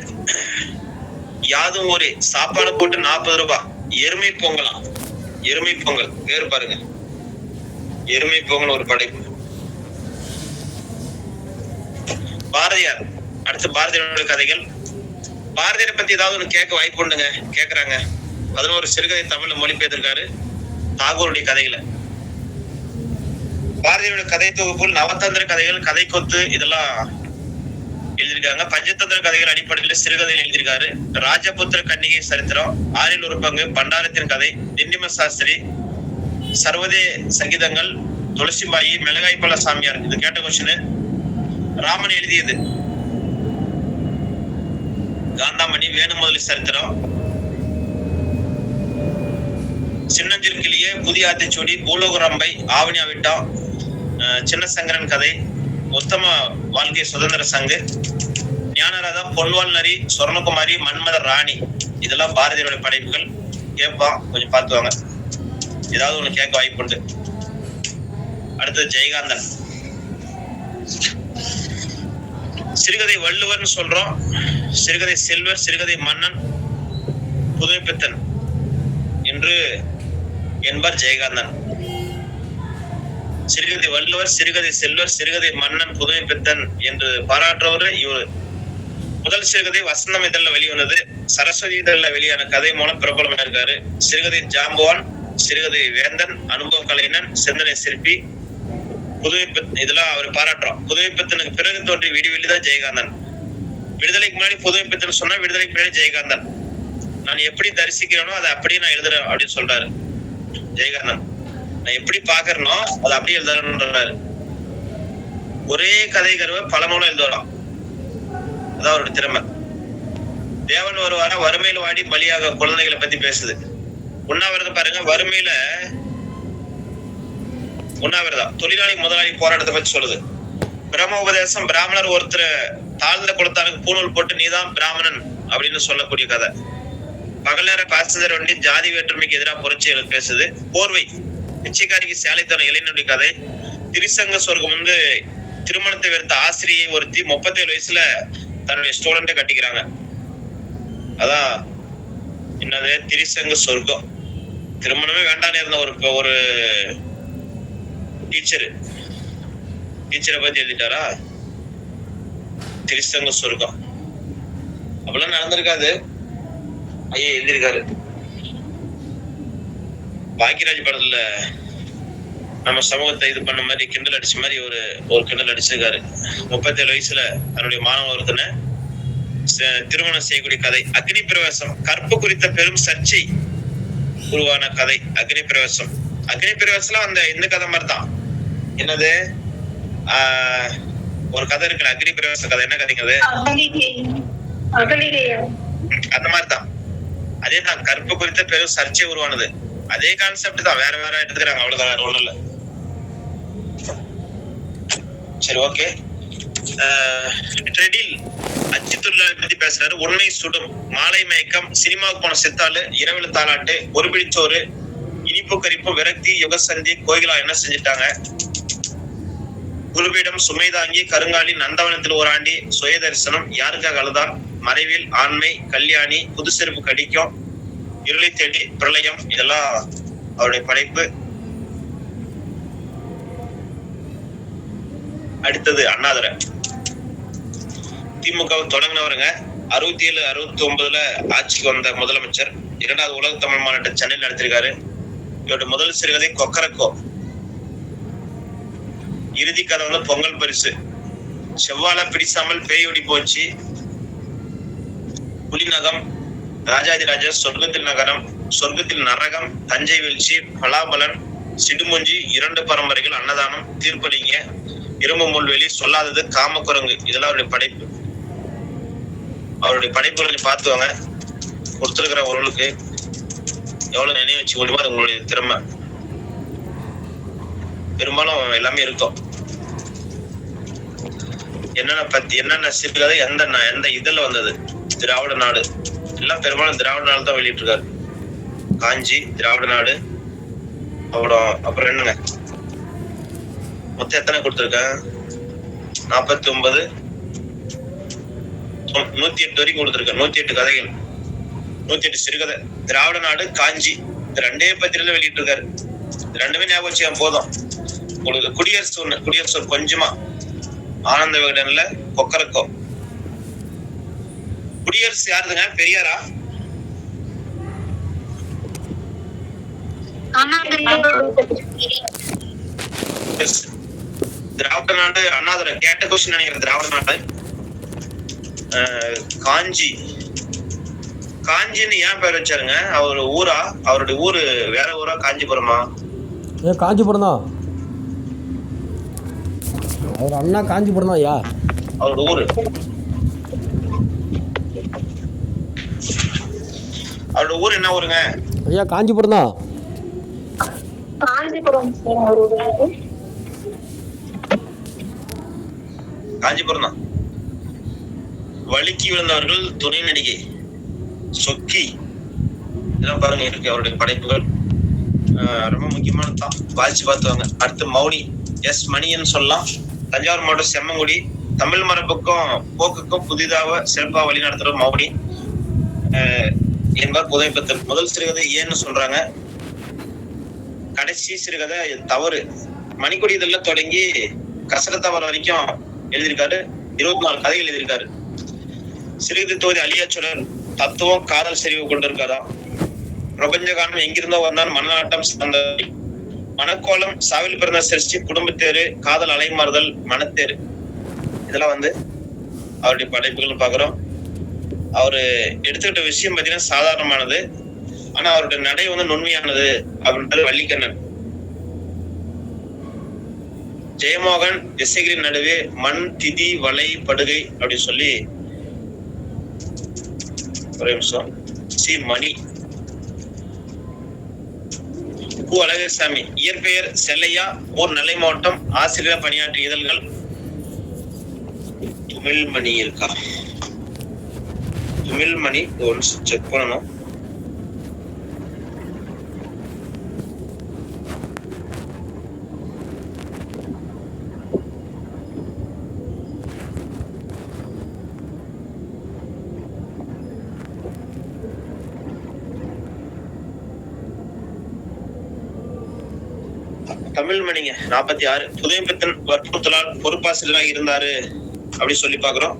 யாதும் ஊரே, சாப்பாடு போட்டு 40 ரூபாய். எருமை பொங்கலாம், எருமை பொங்கல் பேரு பாருங்க. எருமை பொங்கல் ஒரு படைப்பு. பாரதியார். அடுத்து பாரதியாரோட கதைகள். பாரதியாரை பத்தி ஏதாவது ஒண்ணு கேட்க வாய்ப்பு உண்டுங்க, கேக்குறாங்க. 11 சிறுகதை தமிழ்ல மொழிபெயர்த்திருக்காரு தாகூருடைய கதைகளை. பாரதியாரோட கதை தொகுப்புகள் நவதந்திர கதைகள், கதை கொத்து, இதெல்லாம் எழுதியிருக்காங்க. பஞ்சதந்திர கதைகள் அடிப்படையில் சிறுகதை எழுதியிருக்காரு. ராஜபுத்திர கன்னிகை சரித்திரம், 6 ஒரு பங்கு, பண்டாரத்தின் கதை, திண்டிம சாஸ்திரி, சர்வதே சங்கீதங்கள், துளசிபாயி, மிளகாய் பழ சாமியார். இது கேட்ட கொஸ்டின். ராமன் எழுதியது காந்தாமணி, வேணுமுதலி சரித்திரம், சின்னஞ்சிற்கிளியே, புதிய ஆத்திச்சூடி, பூலோகரம்பை, ஆவணி அவிட்டம், சின்ன சங்கரன் கதை, உத்தம வாழ்க்கை சுதந்திர சங்கு, ஞானராதா, பொன்வால் நரி, சொர்ணகுமாரி, மன்மத ராணி. இதெல்லாம் பாரதியாருடைய படைப்புகள். கேட்பான், கொஞ்சம் பார்த்துவாங்க. ஏதாவது ஒண்ணு கேட்க வாய்ப்பு உண்டு. அடுத்தது ஜெயகாந்தன். சிறுகதை வள்ளுவர்னு சொல்றோம், சிறுகதை செல்வர், சிறுகதை மன்னன், புதுமை பித்தன் என்று என்பார் ஜெயகாந்தன். சிறுகதை வள்ளுவர், சிறுகதை செல்வர், சிறுகதை மன்னன், புதுமை பித்தன் என்று பாராட்டுறவர் இவர். முதல் சிறுகதை வசந்தம் இதழ்ல வெளிவந்தது. சரஸ்வதி இதழ்ல வெளியான கதை மூலம் பிரபலமா இருக்காரு. சிறுகதை ஜாம்பவான், சிறுகதை வேந்தன், அனுபவ கலைஞன், சிந்தனை சிற்பி, புதுமை பித்தன் இதெல்லாம் அவர் பாராட்டுறோம். புதுமை பித்தனுக்கு பிறகு தோன்றிய விடிவெளி தான் ஜெயகாந்தன். விடுதலைக்கு முன்னாடி புதுமை பித்தன் சொன்னா விடுதலைக்கு பின்னாடி ஜெயகாந்தன். நான் எப்படி தரிசிக்கிறேனோ அதை அப்படியே நான் எழுதுறேன் அப்படின்னு சொல்றாரு ஜெயகாந்தன். நான் எப்படி பாக்குறேனோ அதை அப்படியே எழுதுறேன்றாரு. ஒரே கதை கருவை பல மூலம் எழுதுவாராம். அதான் அவரோட திறமை. தேவன் வருவாரா வறுமையில வாடி பலியாக குழந்தைகளை பத்தி பேசுது. உண்ணாவிரதம் பாருங்க, வறுமையில உண்ணாவிரதம் தொழிலாளி முதலாளி போராட்டத்தை பத்தி சொல்லுது. பிரம்ம உபதேசம் பிராமணர் ஒருத்தர் தாழ்ந்த குலத்தாருக்கு பூணூல் போட்டு நீதான் பிராமணன் அப்படின்னு சொல்லக்கூடிய கதை. பகல் நேர பாசஞ்சர் வண்டி ஜாதி வேற்றுமைக்கு எதிராக புரட்சி பேசுது. போர்வை பிச்சைக்காரிக்கு சேலைத்தன இளைஞனுடைய கதை. திரிசங்க சொர்க்கம் வந்து திருமணத்தை வெறுத்த ஆசிரியை ஒருத்தி 37 வயசுல தன்னுடைய ஸ்டூடெண்ட்டை கட்டிக்கிறாங்க. அதான் என்னது திரிசங்க சொர்க்கம். திருமணமே வேண்டான்னு இருந்த ஒரு டீச்சரை பத்தி எழுதிட்டாரா திரிசங்க சொர்க்கம். அப்படிலாம் நடந்திருக்காது. ஐயா எழுதியிருக்காரு. பாக்கியராஜ் படத்துல நம்ம சமூகத்தை இது பண்ண மாதிரி கிண்டல் அடிச்ச மாதிரி ஒரு கிண்டல் அடிச்சிருக்காரு. 37 வயசுல தன்னுடைய மாணவ ஒருத்தனை திருமணம் செய்யக்கூடிய கதை. அக்னி பிரவேசம் கற்பு குறித்த பெரும் சர்ச்சை உருவான கதை அக்னி பிரவேசம். அக்னி பிரவேசம் அந்த இந்த கதை மாதிரி தான். என்னது ஒரு கதை இருக்குல்ல அக்னி பிரவேச கதை. என்ன கதைங்க அது? அந்த மாதிரிதான். அதேதான் கற்பு குறித்த பெரும் சர்ச்சை உருவானது. அதே கான்செப்ட் தான், வேற வேற எடுத்துக்கிறாங்க, அவ்வளவுதான், வேற ஒண்ணும் இல்ல. சரி, ஓகே. ட்ரெடில் அச்சுத்துள்ள பத்தி பேசுறாரு. உண்மை சுடும், மாலை மயக்கம், சினிமாவுக்கு போன சித்தாளு, இரவில் தாலாட்டு, ஒரு பிடிச்சோறு, இனிப்பு கரிப்பு, விரக்தி, யுகசந்தி, கோயிலா என்ன செஞ்சுட்டாங்க, குருபீடம், சுமைதாங்கி, கருங்காலி, நந்தவனத்தில் ஒரு ஆண்டி, சுய தரிசனம், யாருக்காக அழுதான், மறைவில், ஆண்மை, கல்யாணி, புது செருப்பு கடிக்கும், இருளை தேடி, பிரளயம், இதெல்லாம் அவருடைய படைப்பு. அடுத்தது அண்ணாதுரை. திமுக தொடங்கினவருங்க. 67, 69 ஆட்சிக்கு வந்த முதலமைச்சர். 2வது உலக தமிழ் மாநாட்டை சென்னையில் நடத்திருக்காரு. இவருடைய முதல் சிறுகதை கொக்கரக்கோ. இறுதி கதை வந்து பொங்கல் பரிசு. செவ்வாழ பிடிசாமல் பேயோடி போச்சு, புலிநகம், ராஜாதிராஜா, சொர்க்கத்தில் நகரம், சொர்க்கத்தில் நரகம், தஞ்சை வீழ்ச்சி, பலாபலன், சிடுமுஞ்சி, 2 பரம்பரைகள், அன்னதானம், தீர்ப்பளிங்க, இரும்பு முள்வெளி, சொல்லாதது, காமக்குரங்கு, இதெல்லாம் அவருடைய படைப்பு. அவருடைய படைப்புகளை பார்த்துவாங்க. கொடுத்திருக்கிற உறவுகளுக்கு எவ்வளவு நினைவு வச்சு முடியுமோ அது உங்களுடைய திறமை. பெரும்பாலும் எல்லாமே இருக்கும். என்னென்ன சிறுகதை எந்த இதழ்ல வந்தது, திராவிட நாடு எல்லாம் பெரும்பாலும் திராவிட நாடு தான் வெளியிட்டு இருக்காரு. காஞ்சி, திராவிட நாடு. அப்புறம் என்னங்க மொத்தம் எத்தனை கொடுத்துருக்கேன்? 49, 108 வரைக்கும் கொடுத்துருக்கேன். 108 கதைகள், 108 சிறுகதை. திராவிட நாடு, காஞ்சி, இந்த 2 பத்திரில வெளியிட்டு இருக்காரு. 2மே ஞாபகம் வச்சுக்க போதும். உங்களுக்கு குடியரசு கொஞ்சமா, ஆனந்த விகடன்ல கொக்கரக்கோ. குடியரசு யாருதுங்க? பெரியாரா? திராவிட நாடு அண்ணாதுரை கேட்ட கொஸ்டின் நினைக்கிறேன். திராவிட நாடு. காஞ்சின்னு ஏன் பேர் வச்சாருங்க? அவரு ஊரா? அவருடைய ஊரு வேற ஊரா? காஞ்சிபுரமா? காஞ்சிபுரம் தான். அவர் அண்ணா காஞ்சிபுரம் தான். யா அவரோட ஊரு. அவரோட ஊர் என்ன ஊருங்க? ஐயா காஞ்சிபுரம் தான். காஞ்சிபுரம் தான். வழுக்கி விழுந்தவர்கள், துணை நடிகை, சொக்கி, இதெல்லாம் பாருங்க இருக்கு அவருடைய படைப்புகள். ரொம்ப முக்கியமானதான், வாசிச்சு பார்த்துவாங்க. அடுத்து மௌனி, எஸ் மணியன் சொல்லலாம். தஞ்சாவூர் மாவட்டம் செம்மங்குடி. தமிழ் மரபுக்கும் போக்குக்கும் புதிதாக சிறப்பா வழி நடத்துற மௌனி என்பார் புதுமை பித்தன். முதல் சிறுகதை ஏன்னு சொல்றாங்க. கடைசி சிறுகதை தவறு. மணிக்கொடி இதெல்லாம் தொடங்கி கசரத்தவர் வரைக்கும் எழுதியிருக்காரு. 24 கதைகள் எழுதியிருக்காரு. சிறுகதை தொகுதி அழியாச்சுடன் தத்துவம் காதல் செறிவு கொண்டிருக்காரா. பிரபஞ்ச காலம் எங்கிருந்தோ வந்தான் மனநாட்டம் சிறந்த மனக்கோலம் சாவில் பிறந்த சிருஷ்டி குடும்பத்தேரு காதல் அலைமாறுதல் மனத்தேரு இதெல்லாம் வந்து அவருடைய படைப்புகள் பாக்குறோம். அவரு எடுத்துக்கிட்ட விஷயம் பாத்தீங்கன்னா சாதாரணமானது, ஆனா அவருடைய நடை வந்து நுண்மையானது அப்படின்றது வள்ளிக்கண்ணன். ஜெயமோகன் திசைகளின் நடுவே மண் திதி வலை படுகை அப்படின்னு சொல்லி ஒரு நிமிஷம். சி மணி கு அழகசாமி இயற்பெயர் செல்லையா, ஊர் நெல்லை மாவட்டம், ஆசிரியர் பணியாற்றிய இதழ்கள். துமிழ்மணி இருக்கா? துமிழ்மணி ஒன்ஸ் செக் பண்ணணும். தமிழ்மணிங்க 46 புதுமைப்பித்தன் வற்புறுத்தலால் பொறுப்பாசிரியராக இருந்தாரு அப்படின்னு சொல்லி பாக்குறோம்.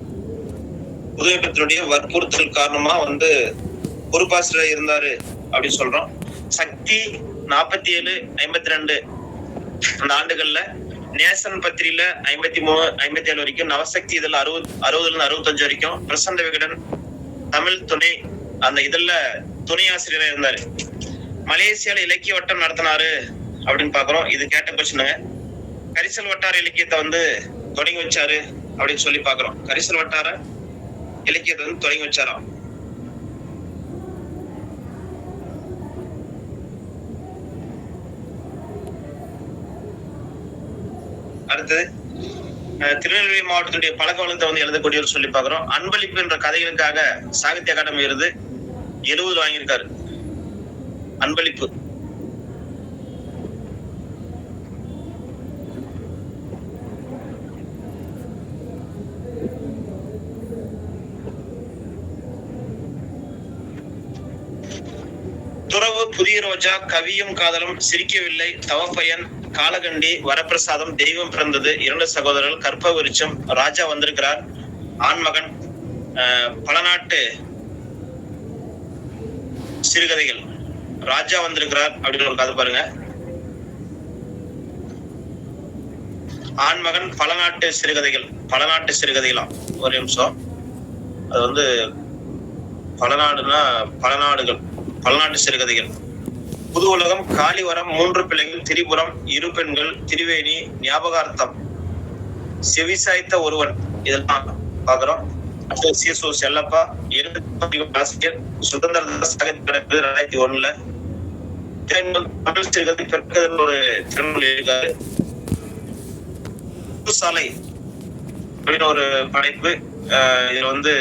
புதுமைப்பித்தனுடைய வற்புறுத்தல் காரணமா வந்து பொறுப்பாசிரியராக இருந்தாரு அப்படின்னு சொல்றோம். சக்தி 47, 52 அந்த ஆண்டுகள்ல நேசன் பத்திரியில 53, 57 வரைக்கும், நவசக்தி இதழ் 60ல இருந்து 65 வரைக்கும், பிரசந்த விகடன் தமிழ் துணை அந்த இதழ்ல துணை ஆசிரியராக இருந்தாரு. மலேசியால இலக்கிய வட்டம் நடத்தினாரு அப்படின்னு பாக்குறோம். இது கேட்ட கொஸ்டினுங்க. கரிசல் வட்டார இலக்கியத்தை வந்து தொடங்கி வச்சாரு அப்படின்னு சொல்லி பாக்குறோம். கரிசல் வட்டார இலக்கியத்தை வந்து தொடங்கி வச்சாராம். அடுத்தது திருநெல்வேலி மாவட்டத்துடைய பழக்க வழக்கத்தை வந்து எழுதக்கூடியவர் சொல்லி பாக்குறோம். அன்பளிப்பு என்ற கதைகளுக்காக சாகித்ய அகாடமி விருது 70 வாங்கியிருக்காரு. அன்பளிப்பு. துறவு, புதிய ரோஜா, கவியும் காதலும், சிரிக்கவில்லை, தவப்பயன், காலகண்டி, வரப்பிரசாதம், தெய்வம் பிறந்தது, 2 சகோதரர்கள், கற்ப விருட்சம், ராஜா வந்திருக்கிறார், ஆண்மகன், பல நாட்டு சிறுகதைகள், ராஜா வந்திருக்கிறார் அப்படின்னு ஒரு கதை பாருங்க. ஆண்மகன், பல நாட்டு சிறுகதைகள், பல நாட்டு சிறுகதைகளாம். ஒரு நிமிஷம். அது வந்து பல நாடுனா பல நாடுகள், பல நாட்டு சிறுகதைகள். புது உலகம், காளிவரம், 3 பிள்ளைகள், திரிபுரம், 2 பெண்கள், திரிவேணி, ஞாபகார்த்தம், செவிசாய்த்த ஒருவன் இதெல்லாம் பாக்குறோம். செல்லப்பா, ஆசிரியர், சுதந்திர சாகித்ய 2001 தமிழ் சிறுகதை பெருக்கதல் ஒரு திறன்கள் இருக்காரு. சாலை அப்படின்னு ஒரு படைப்பு. இதுல வந்து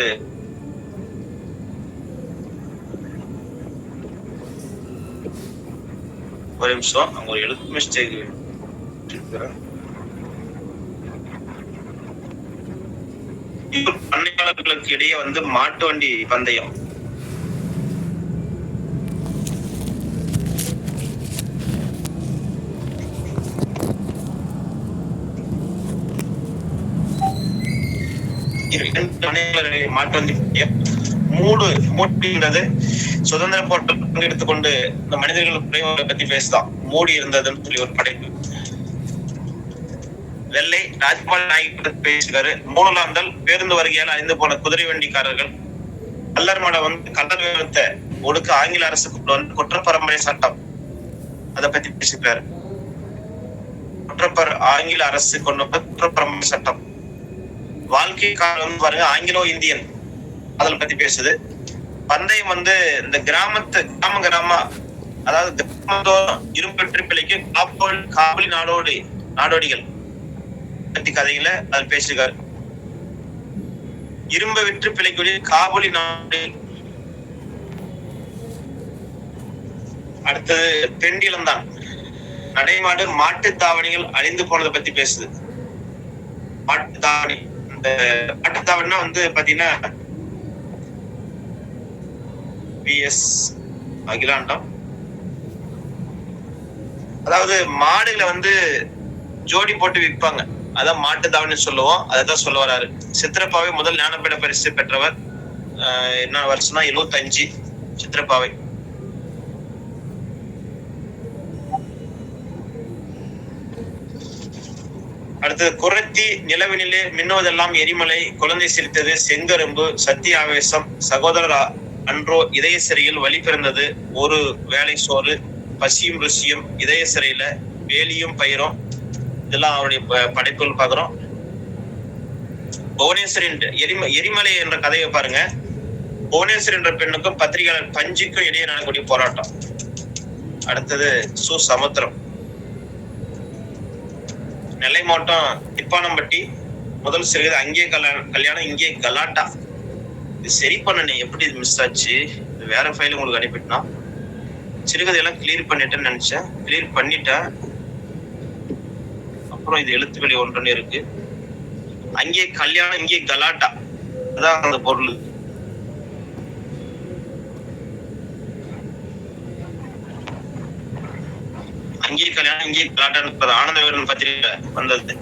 ஒரு நிமிஷம், அங்க ஒரு எழுத்து மிஸ்டேக். பண்ணையாளர்களுக்கு இடையே வந்து மாட்டு வண்டி பந்தயம். மாட்டு வண்டி பந்தயம். மூடுன்றது சுதந்திர போராட்டம் பங்கெடுத்துக் கொண்டு இந்த மனிதர்கள் பத்தி பேசுதான். மூடி இருந்ததுன்னு சொல்லி ஒரு படைப்பு. வெள்ளை, ராஜ்பால் நாயகி பேசுகிறாரு. 3 பேருந்து வருகையால் அழிந்து போன குதிரை வண்டிக்காரர்கள். கல்லர் மடம் வந்து கல்லர் விவரத்தை ஒடுக்க ஆங்கில அரசு கொண்டு வந்து குற்றப்பரம்பரை சட்டம், அதை பத்தி பேசிக்கிறாரு. ஆங்கில அரசு கொண்டு வந்து குற்றப்பரம்பரை சட்டம். வாழ்க்கை காலம் பாருங்க, ஆங்கிலோ இந்தியன், அதை பத்தி பேசுது. பந்தயம் வந்து இந்த கிராம அதாவது கிராமத்தோறும் இரும்பெற்று பிள்ளைக்கு காவலி நாடோடிகள் பத்தி கதைகளை அது பேசுகிறார். இரும்ப விற்று பிழைக்கூடிய காவலி நாடோடிகள். அடுத்தது பெண்டிலம்தான். நடைமாடு, மாட்டு தாவணிகள் அழிந்து போனதை பத்தி பேசுது. மாட்டு தாவணி, இந்த மாட்டு தாவணினா வந்து பாத்தீங்கன்னா பிஎஸ் அகிலாண்டம். அதாவது மாடுகளை வந்து ஜோடி போட்டு விற்பாங்க, அதான் மாட்டு தாவணி சொல்லுவோம். அதான் சொல்ல வராரு. சித்திரப்பாவை முதல் ஞானபீட பரிசு பெற்றவர் என்ன வருஷம்னா 75 சித்திரப்பாவை. அடுத்தது குரத்தி, நிலவினிலே மின்னுவதெல்லாம் எரிமலை, குழந்தை சிரித்தது, செங்கரும்பு, சத்திய ஆவேசம், சகோதரர் அன்றோ, இதய சிறையில் வழி பிறந்தது, ஒரு வேலை சோறு, பசியும் ருசியும், இதய சிறையில வேலியும் பயிரும், இதெல்லாம் அவருடைய படைப்புகள் பாக்குறோம். புவனேஸ்வரின் எரிமலை என்ற கதையை பாருங்க. புவனேஸ்வரி என்ற பெண்ணுக்கும் பத்திரிகையாளர் பஞ்சுக்கும் இடையே நடக்கக்கூடிய போராட்டம். அடுத்தது சு சமுத்திரம். நெல்லை மாவட்டம் திப்பானம்பட்டி முதல் சிறுகதை அங்கே கல்யாணம் இங்கே கலாட்டா. இது சரி பண்ணனே, எப்படி இது மிஸ் ஆச்சு? இது வேற ஃபைல் உங்களுக்கு அனுப்பிட்டா. சிறுகதையெல்லாம் கிளியர் பண்ணிட்டேன்னு நினைச்சேன், கிளியர் பண்ணிட்டேன். அப்புறம் இது எழுத்துக்களி ஒன்றுன்னு இருக்கு. அங்கே கல்யாணம் இங்கே கலாட்டா, அதான் அந்த பொருள். அங்கே கல்யாணம் இங்கே கலாட்டான்னு ஆனந்தவீரன் பத்திரிகை வந்தது.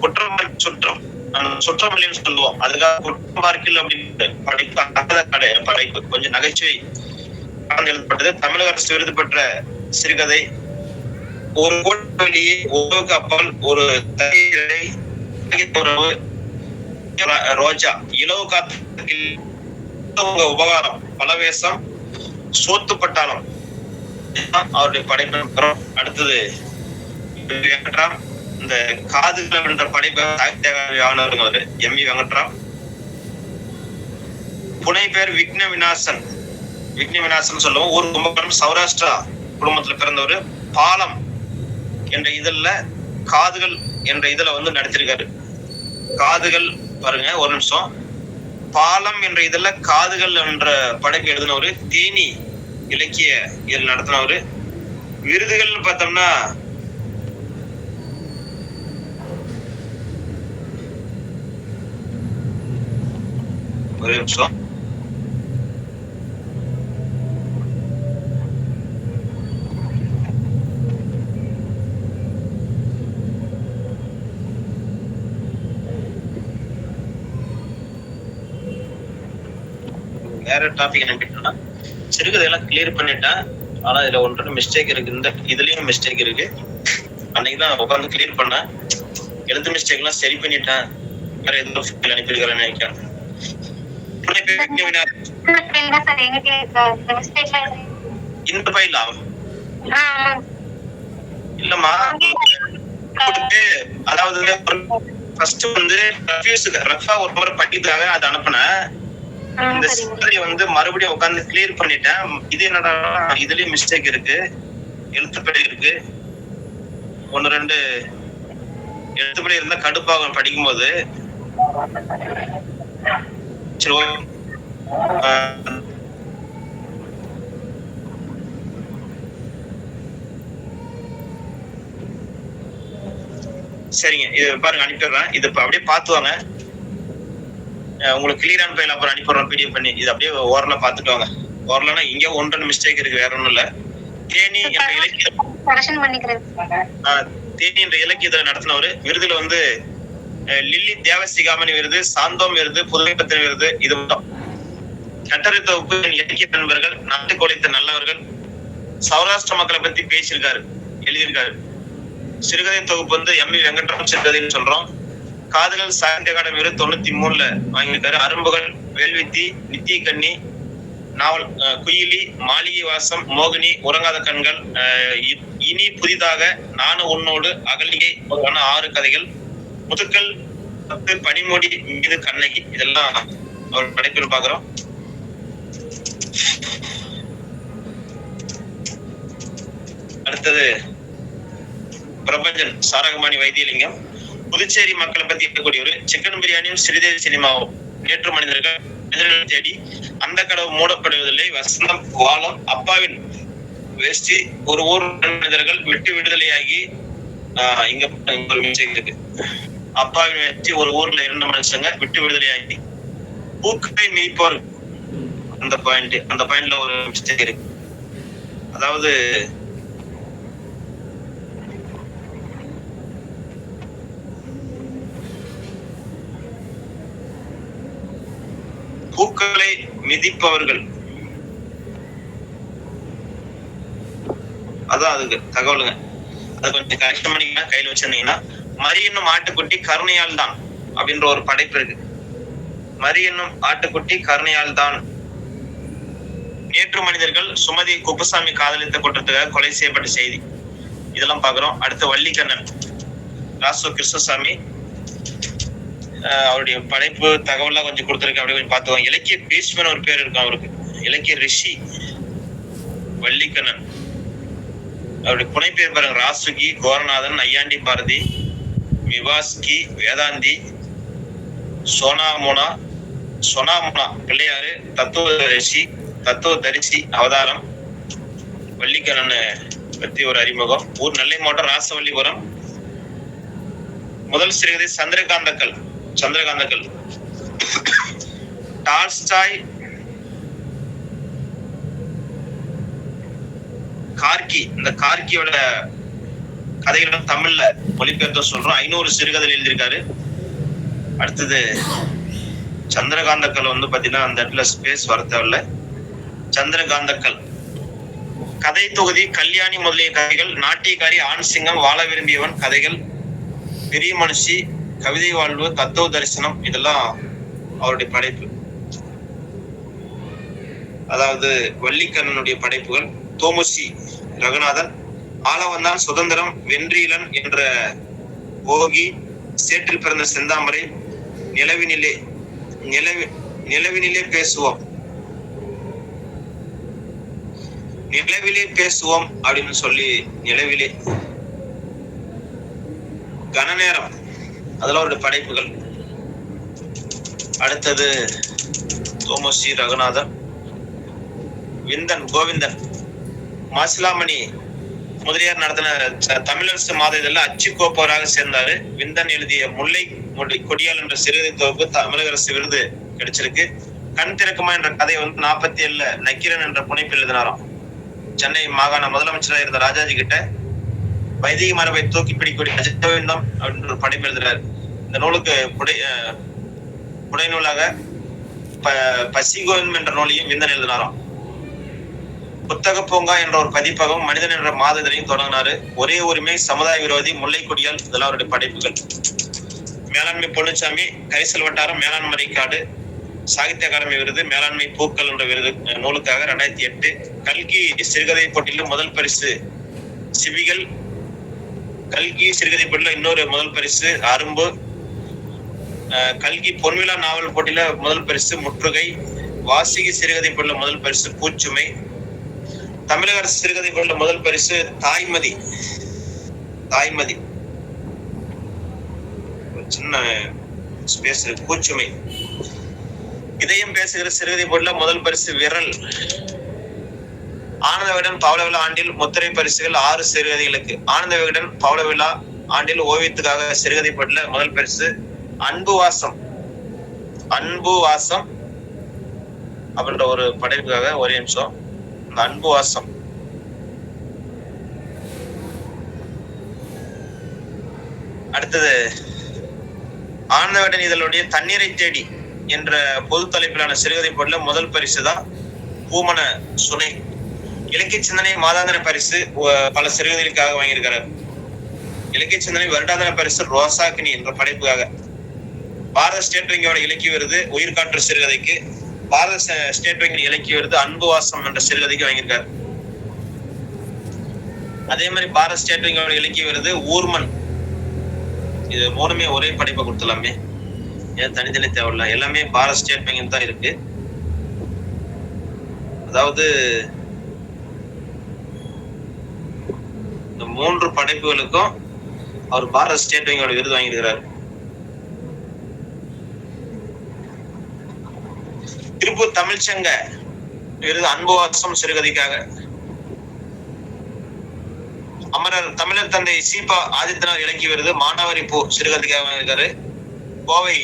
குற்றம் சுற்றம் சுற்றம் இல்லைன்னு சொல்லுவோம், அதுக்காக குற்றம் பார்க்கல அப்படின்னு படைப்பு கொஞ்சம் நகைச்சுவை எழுதப்பட்டது. தமிழக அரசு விருது பெற்ற சிறுகதை. ஒரு கோட்டை உறவுக்கு அப்பால் ஒரு உறவு, ரோஜா, இலவு காத்து உபகாரம், பலவேசம், சோத்து பட்டாளம், அவருடைய படைப்பு. அடுத்தது வெங்கட்ராம், இந்த காதுகள் என்ற படைப்பை ஆனவர் எம்.வி. வெங்கட்ராம். புனை பேர் விக்ன விநாசன், விக்ன விநாசன் சொல்லுவோம். ஒரு கும்பகோணம் சௌராஷ்டிரா குடும்பத்துல பிறந்தவர். பாலம் என்ற இதழ்ல காதுகள் என்ற இதுல வந்து நடிச்சிருக்காரு. காதுகள் பாருங்க ஒரு நிமிஷம். பாலம் என்ற இதழ்ல காதுகள் என்ற படைப்பு எழுதினவரு. தேனி இலக்கிய இதழ் நடத்தினவரு. விருதுகள் பார்த்தோம்னா ஒரு நிமிஷம். வேற டாபிக் அனுப்பிட்டோம்னா சிறுகதையெல்லாம் கிளியர் பண்ணிட்டேன். ஆனா இதுல ஒன்று மிஸ்டேக் இருக்கு, இந்த இதுலயும் மிஸ்டேக் இருக்கு. அன்னைக்குதான் உட்காந்து கிளியர் பண்ணேன், எழுத்து மிஸ்டேக் எல்லாம் சரி பண்ணிட்டேன். வேற ஏதோ ஃபைல் அனுப்பியிருக்கிறேன்னு நினைக்கிறேன். இந்த ஃபைல் இல்லம்மா, அதாவது ஃபர்ஸ்ட் வந்து ரஃபா ஒரு முறை படிக்கிறதுக்காக அதை அனுப்புனேன். இந்த சிறுகதையை வந்து மறுபடியும் உட்காந்து கிளியர் பண்ணிட்டேன். இது என்னடா இதுலயும் மிஸ்டேக் இருக்கு, எழுத்துப்படி இருக்கு. 1-2 எழுத்துப்படி இருந்தா கடுப்பாகும் படிக்கும்போது. சரி சரிங்க, இது பாருங்க அனுப்பிடுறேன். இது அப்படியே பாத்துவாங்க, உங்களுக்கு கிளியரான ஃபைல் அப்புறம் அனுப்பிடுறோம் பிடிஎஃப் பண்ணி. இது அப்படியே ஓரலா பாத்துட்டு வாங்க. ஓரலனா இங்க 1-2 மிஸ்டேக் இருக்கு, வேற ஒண்ணும் இல்ல. தேனி என்ற இலக்கியம் தேனி என்ற இலக்கியத்துல நடத்தினவரு. விருதுல வந்து லில்லி தேவசிகாமணி விருது, சாந்தோம் விருது, புதுமை பத்திர விருது. இது மட்டும். கட்டளை தொகுப்பு இலக்கிய நண்பர்கள், நாட்டு கொலைத்த நல்லவர்கள், சௌராஷ்டிர மக்களை பத்தி பேசியிருக்காரு, எழுதியிருக்காரு. சிறுகதை தொகுப்பு வந்து எம்.வி. வெங்கட்ராம் சிறுகதைன்னு சொல்றோம். காதுகள் சாகித்ய அகாடமி விருது 93 வாங்கியிருக்காரு. அரும்புகள், வேல்வித்தி, நித்திய கண்ணி, நாவல் குயிலி, மாளிகை வாசம், மோகினி, உறங்காத கண்கள், இனி புதிதாக, நானும் உன்னோடு, அகலிகை 6 கதைகள், முதுக்கல் 10, பனிமூடி மீது கண்ணகி, இதெல்லாம் அவர் படைப்பில் பாக்குறோம். அடுத்தது பிரபஞ்சன் சாரகமாணி வைத்தியலிங்கம். புதுச்சேரி மக்களை பத்தி இருக்கக்கூடியவர். சிக்கன் பிரியாணியும் சிறிதேவி சினிமாவும், நேற்று மனிதர்கள் தேடி, அந்த கடவு மூடப்படுவதில்லை, வசந்தம், வாழம், அப்பாவின் வேஷ்டி, ஒரு ஊர் மனிதர்கள், விட்டு விடுதலையாகி, இங்க ஒரு மிஸ்டேக் இருக்கு. அப்பாவின் வேஷ்டி, ஒரு ஊர்ல 2 மனுஷங்க விட்டு விடுதலையாகி, பூக்களை மீட்போர், அந்த பாயிண்ட்ல ஒரு மிஸ்டேக் இருக்கு. அதாவது பூக்களை மிதிப்பவர்கள். அதான் அதுக்கு தகவலுங்க. அது கொஞ்சம் கரெக்ட் பண்ணிங்கன்னா கையில வச்சிருந்தீங்கன்னா, மரி என்னும் ஆட்டுக்குட்டி கருணையால் தான் அப்படின்ற ஒரு படைப்பு இருக்கு. மரி என்னும் ஆட்டுக்குட்டி கருணையால் தான். நேற்று மனிதர்கள் சுமதி குப்புசாமி காதலித்த குற்றத்துக்காக கொலை செய்யப்பட்ட செய்தி, இதெல்லாம் பாக்குறோம். அடுத்து வள்ளிக்கண்ணன், ராசு கிருஷ்ணசாமி, அவருடைய படைப்பு தகவல்லாம் கொஞ்சம் கொடுத்துருக்கு. அப்படி கொஞ்சம் பார்த்துக்கோங்க. இலக்கிய பீஷ்மன் ஒரு பேர் இருக்கும் அவருக்கு, இலக்கிய ரிஷி வள்ளிக்கண்ணன். அவருடைய புனைப்பேர் பாருங்க, ராசுகி, கோரநாதன், நையாண்டி பாரதி, விவாஸ்கி, வேதாந்தி, சோனாமுனா பிள்ளையாரு, தத்துவதரிசி அவதாரம். வள்ளிக்கண்ணன் பத்தி ஒரு அறிமுகம். ஊர் நெல்லை மாவட்டம் ராசவல்லிபுரம். முதல் சிறுகதை சந்திரகாந்தக்கல். டால்ஸ்டாய், கார்கி. இந்த கார்கியோட கதைகளும் தமிழ்ல மொழிபெயர்த்த சொல்றோம். 500 சிறுகதைகள் எழுதியிருக்காரு. அடுத்தது சந்திரகாந்தக்கல் பாத்தீங்கன்னா அந்த இடத்துல ஸ்பேஸ் வர தேவையில்ல. சந்திரகாந்தக்கல் கதை தொகுதி கல்யாணி முதலிய கதைகள், நாட்டியக்காரி, ஆண் சிங்கம், வாழ விரும்பியவன் கதைகள், பெரிய மனுஷி, கவிதை வாழ்வு, தத்துவ தரிசனம், இதெல்லாம் அவருடைய படைப்பு. அதாவது வள்ளிக்கண்ணனுடைய படைப்புகள். தோமுசி ரகுநாதன், ஆளவந்தான், சுதந்திரம், வென்றீலன் என்ற போகி, சேற்றில் பிறந்த செந்தாமரை, நிலவினிலே பேசுவோம் அப்படின்னு சொல்லி, நிலவிலே, கனநேரம், அதெல்லாம் ஒரு படைப்புகள். அடுத்தது தோமுசி ரகுநாதன். கோவிந்தன், மாசிலாமணி முதலியார் நடத்தின தமிழரசு மாத இதழில் அச்சு கோப்பவராக சேர்ந்தாரு. விந்தன் எழுதிய முல்லை கொடியால் என்ற சிறுகதை தொகுப்பு தமிழக அரசு விருது கிடைச்சிருக்கு. கண் திறக்குமா என்ற கதை 47 நக்கீரன் என்ற புனைப்பில் எழுதினாராம். சென்னை மாகாண முதலமைச்சராக இருந்த ராஜாஜி கிட்ட வைதிக மரபை தூக்கி பிடிக்கூடிய அஜவிந்தம் அப்படின்ற ஒரு படைப்பு எழுதுறாரு. இந்த நூலுக்கு புடைநூலாக பசிகோவிந்தம் என்ற நூலையும் விந்தன் எழுதினாராம். புத்தக பூங்கா என்ற ஒரு பதிப்பகம், மனிதன் என்ற மாத இதழையும் தொடங்கினாரு. ஒரே உரிமை, சமுதாய விரோதி, முல்லைக்கொடியால், இதெல்லாம் அவருடைய படைப்புகள். மேலாண்மை பொன்னுச்சாமி, கரிசல் வட்டாரம், மேலாண்மை காடு, சாகித்ய அகாடமி விருது, மேலாண்மை பூக்கள் என்ற விருது நூலுக்காக 2008. கல்கி சிறுகதை போட்டியிலும் முதல் பரிசு சிவிகள். கல்கி சிறுகதை போட்டியில இன்னொரு முதல் பரிசு அரும்பு. கல்கி பொன்விழா நாவல் போட்டியில முதல் பரிசு முற்றுகை. வாசிகி சிறுகதை போட்டியில முதல் பரிசு பூச்சுமை. தமிழக அரசு சிறுகதை போட்டியில முதல் பரிசு தாய்மதி. சின்ன ஸ்பேஸ் இருக்கு, பூச்சுமை. இதயம் பேசுகிற சிறுகதை போட்டியில முதல் பரிசு விரல். ஆனந்த விகடன் பவள விழா ஆண்டில் முத்திரை பரிசுகள் 6 சிறுகதைகளுக்கு. ஆனந்த விகடன் பவள விழா ஆண்டில் ஓவியத்துக்காக சிறுகதை போட்டியில முதல் பரிசு அன்பு வாசம் அப்படின்ற ஒரு படைப்புக்காக. ஒரே நிமிஷம், இந்த அன்பு வாசம். அடுத்தது ஆனந்த விகடன் இதழுடைய தண்ணீரை தேடி என்ற பொது தலைப்பிலான சிறுகதை போட்டியில முதல் பரிசு தான் பூமன சுனை. இலக்கிய சிந்தனை மாதாந்திர பரிசு பல சிறுகதைகளுக்காக வாங்கியிருக்காரு. இலக்கிய சிந்தனை வருடாந்திர பரிசு ரோசாக்கினி என்ற படைப்புக்காக. பாரத ஸ்டேட் வங்கியோட இலக்கிய விருது உயிர்காற்று சிறுகதைக்கு. பாரத ஸ்டேட் வங்கியின் இலக்கிய விருது அன்பு வாசம் என்ற சிறுகதைக்கு வாங்கியிருக்காரு. அதே மாதிரி பாரத ஸ்டேட் வங்கியோட இலக்கிய விருது ஊர்மன். இது மூணுமே ஒரே படைப்பை கொடுத்துலாமே, ஏன் தனித்தனி தேவையில்ல, எல்லாமே பாரத ஸ்டேட் வங்கின்னு தான் இருக்கு. அதாவது இந்த 3 படைப்புகளுக்கும் அவர் பாரத ஸ்டேட் வங்கியோட விருது வாங்கியிருக்கிறார். திருப்பூர் தமிழ்ச்சங்க விருது அன்பு வாசம் சிறுகதைக்காக. அமரர் தமிழர் தந்தை சீபா ஆதித்தனார் இலக்கிய விருது மானாவரி பூ சிறுகதைக்காக வாங்கியிருக்காரு. கோவை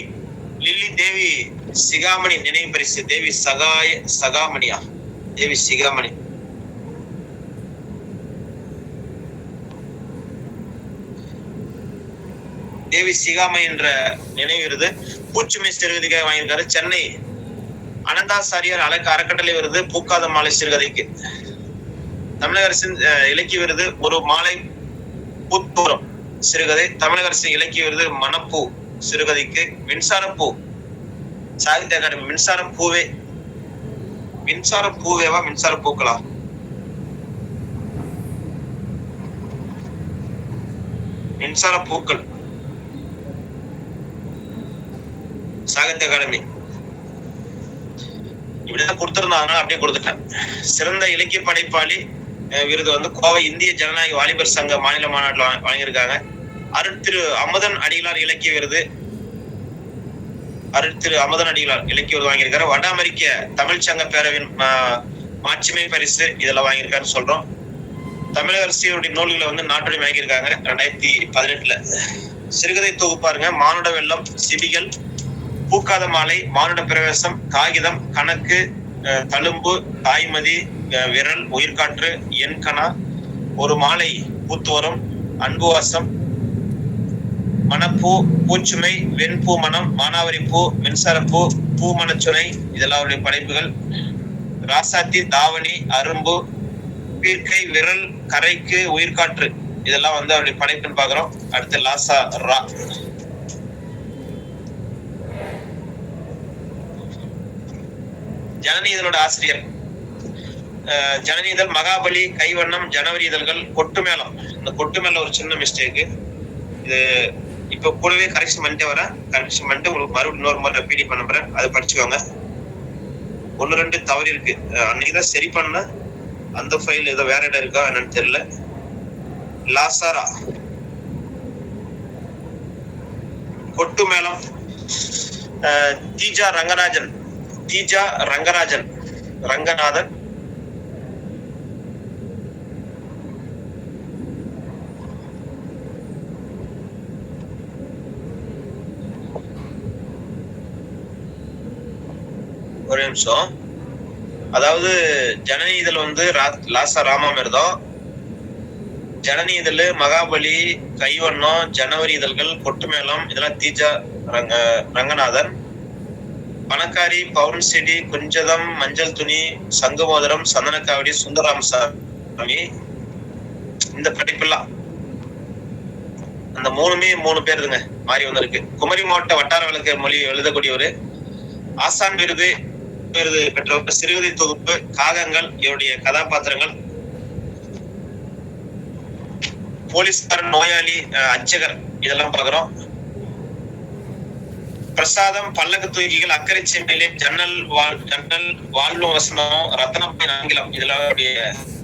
லில்லி தேவி சிகாமணி நினைவு பரிசு தேவி சிகாமணி. தேவி சிகாமணி என்ற நினைவு விருது பூச்சுமை சிறுகதைக்காக வாங்கியிருக்காரு. சென்னை அனந்தாசாரியார் அறக்கட்டளை விருது பூக்காத மாலை சிறுகதைக்கு. தமிழக அரசின் இலக்கிய விருது ஒரு மாலை பூத்தோறும் சிறுகதை. தமிழக அரசின் இலக்கிய விருது மணப்பூ சிறுகதைக்கு. மின்சாரப்பூ சாகித்ய அகாடமி. மின்சாரம் பூவே, மின்சார பூவேவா மின்சார பூக்களா? மின்சார பூக்கள் சாகித்ய அகாடமி. இப்படிதான் கொடுத்திருந்தாங்க, அப்படியே கொடுத்துட்டேன். சிறந்த இலக்கிய படைப்பாளி விருது வந்து கோவை இந்திய ஜனநாயக வாலிபர் சங்க மாநில மாநாட்டில் வழங்கியிருக்காங்க. அருட்திரு அமுதன் அடிகளார் இலக்கிய விருது, அருட்திரு அமுதன் அடிகளார் இலக்கிய விருது வாங்கியிருக்காரு. வட அமெரிக்க தமிழ் சங்க பேரவின் மாட்சிமை பரிசு இதெல்லாம் வாங்கியிருக்காருன்னு சொல்றோம். தமிழக அரசியலுடைய நூல்களை வந்து நாட்டுடைய வாங்கியிருக்காங்க 2018. சிறுகதை தொகுப்பாருங்க மானுட வெள்ளம், சிபிகள், பூக்காத மாலை, மானுட பிரவேசம், காகிதம், கணக்கு, தழும்பு, தாய்மதி, விரல், உயிர்காற்று, எண்கணா, ஒரு மாலை பூத்து வரும், அன்புவாசம், மணப்பூ, பூச்சுமை, வெண்பூ மனம், மானாவரி பூ, மின்சாரப்பூ, பூமணச்சுனை இதெல்லாம் அவருடைய படைப்புகள். ராசாத்தி, தாவணி, அரும்பு, பீர்க்கை, விரல், கரைக்கு, உயிர்காற்று இதெல்லாம் வந்து அவருடைய படைப்புன்னு பாக்குறோம். அடுத்து லாசா ரா. ஜனனி இதழோட ஆசிரியர். ஜனனி இதழ், மகாபலி, கைவண்ணம், ஜனவரி இதழ்கள், கொட்டு மேளம். இந்த கொட்டு மேல ஒரு சின்ன மிஸ்டேக், இது இப்ப கூடவே கரெக்ஷன் பண்ணிட்டே வரேன். கரெக்ஷன் பண்ணிட்டு உங்களுக்கு மறுபடியும் இன்னொரு மாதிரி பிடி பண்ண போறேன், அதை படிச்சுக்கோங்க. 1-2 தவறு இருக்கு, அன்னைக்குதான் சரி பண்ண. அந்த ஃபைல் ஏதோ வேற இடம் இருக்கா என்னன்னு தெரியல. லாசாரா, கொட்டு மேளம், தீஜா ரங்கராஜன், தீஜா ரங்கராஜன், ரங்கநாதன், ஒரு நிமிஷம். அதாவது ஜனனி இதழ் வந்து லாசா ராமாமிர்தம், ஜனனி இதழ், மகாபலி, கைவண்ணம், ஜனவரி இதழ்கள், கொட்டுமேளம் இதெல்லாம் தீஜா ரங்கநாதன். பணக்காரி, பவுன் செடி, குஞ்சதம், மஞ்சள் துணி, சங்குமோதரம், சந்தனக்காவடி, சுந்தரராமசாமி. இந்த படிப்பெல்லாம் அந்த 3 பேருதுங்க மாறி வந்திருக்கு. குமரி மாவட்ட வட்டார வழக்கு மொழி எழுதக்கூடியவர். ஆசான் விருது பெற்ற சிறுகதை தொகுப்பு காகங்கள் இவருடைய கதாபாத்திரங்கள். போலீஸ்காரன், நோயாளி, அச்சகர் இதெல்லாம் பாக்குறோம். பிரசாதம், பல்லக்கு தூக்கிகள், அக்கறை செம்மையிலே, ஜன்னல் வாழ்வு வசனம், ரத்தனப்பை ஆங்கிலம் இதெல்லாம்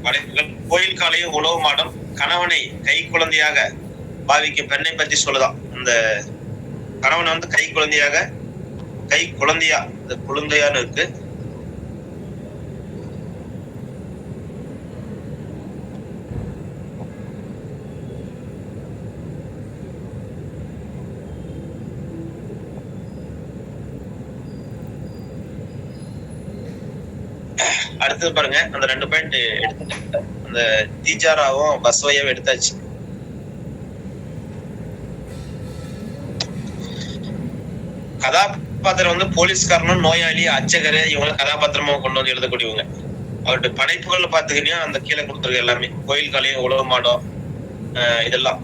படைப்புகள். கோயில் காலையும் உணவு மாடம், கணவனை கை குழந்தையாக பாவிக்க பெண்ணை பத்தி சொல்லுதான். இந்த கணவனை வந்து கை குழந்தையா இந்த குழந்தையான்னு இருக்கு. அடுத்தது பாருங்க, அந்த 2 பாயிண்ட் எடுத்துட்டேன். அந்த தீஜாராவும் பஸ்வையாவும் எடுத்தாச்சு. கதாபாத்திரம் வந்து போலீஸ்காரனும், நோயாளி, அச்சகரு இவங்க கதாபாத்திரமா கொண்டு வந்து எழுதக்கூடியவங்க. அவருடைய படைப்புகள் பாத்துக்கிட்டீங்கன்னா அந்த கீழே கொடுத்துருக்க எல்லாமே கோயில் காலையும் உழவு மாடம் இதெல்லாம்.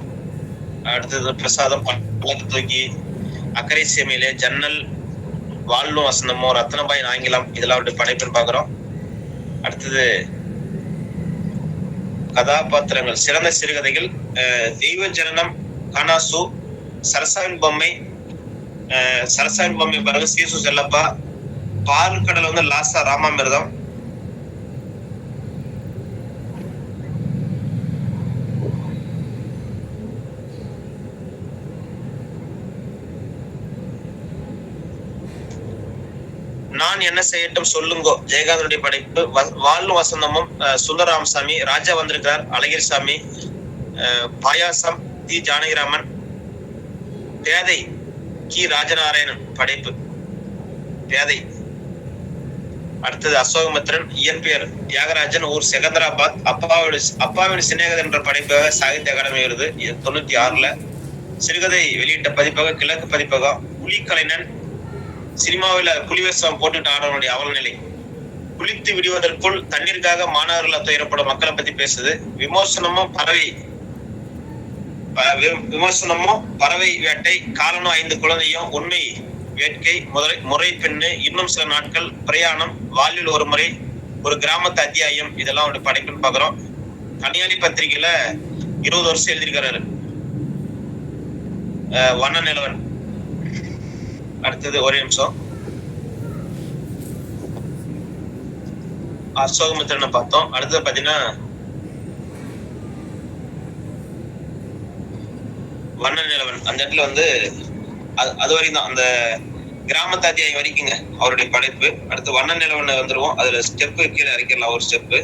அடுத்தது பிரசாதம், பல்லக்கு தூக்கி, அக்கறை சேமையிலே, ஜன்னல் வாழ்வும் வசனமோ, ரத்னபாய் ஆங்கிலம் இதெல்லாம் அவருடைய படைப்புன்னு பாக்குறோம். அடுத்தது கதாபாத்திரங்கள், சிறந்த சிறுகதைகள், தெய்வ ஜனனம், கனாசு, சரசாவின் பொம்மை பாருங்க, சீசு செல்லப்பா, பால் கடல் வந்து லாசா ராமாமிர்தம், நான் என்ன செய்யட்டும் சொல்லுங்கோ ஜெயகாந்தனுடைய படைப்பு. வாழ்வு வசந்தமும், சுந்தரராமசாமி, ராஜா வந்திருக்கிறார், அழகிரிசாமி, பாயாசம், தி ஜானகிராமன், பேதை, கி ராஜநாராயணன் படைப்பு பேதை. அடுத்தது அசோகமித்திரன், இயற்பெயர் தியாகராஜன், ஊர் செகந்தராபாத், அப்பாவின் சிநேகதன் என்ற படைப்பாக சாகித்ய அகாடமி விருது 96. சிறுகதை வெளியிட்ட பதிப்பகம் கிழக்கு பதிப்பகம். புலிக்கலைஞன், சினிமாவில புலிவேஷம் போட்டுட்டு ஆடவனுடைய அவல நிலை. குளித்து விடுவதற்குள் தண்ணீருக்காக மாணவர்கள் துயரப்படும் மக்களை பத்தி பேசுது. விமர்சனமும் பறவை வேட்டை, காலனும் 5 குழந்தையும், உண்மை வேட்கை, முறை பெண்ணு, இன்னும் சில நாட்கள், பிரயாணம், வாழ்வில் ஒரு முறை, ஒரு கிராமத்து அத்தியாயம், இதெல்லாம் அவருடைய படைப்புன்னு பாக்குறோம். கனியாளி பத்திரிகையில 20 வருஷம் எழுதியிருக்கிறாரு. வண்ண நிலவன். அடுத்தது ஒரே நிமிஷம். அசோகமித்திரன் பார்த்தோம். அடுத்தது பாத்தீங்கன்னா வண்ண நிலவன். அந்த இடத்துல வந்து அது வரைக்கும் தான், அந்த கிராமத்து அத்தியாயம் வரைக்குங்க அவருடைய படைப்பு. அடுத்து வண்ண நிலவன் வந்துருவோம். அதுல ஸ்டெப்பு கீழே இறக்கிடலாம். ஒரு ஸ்டெப்பு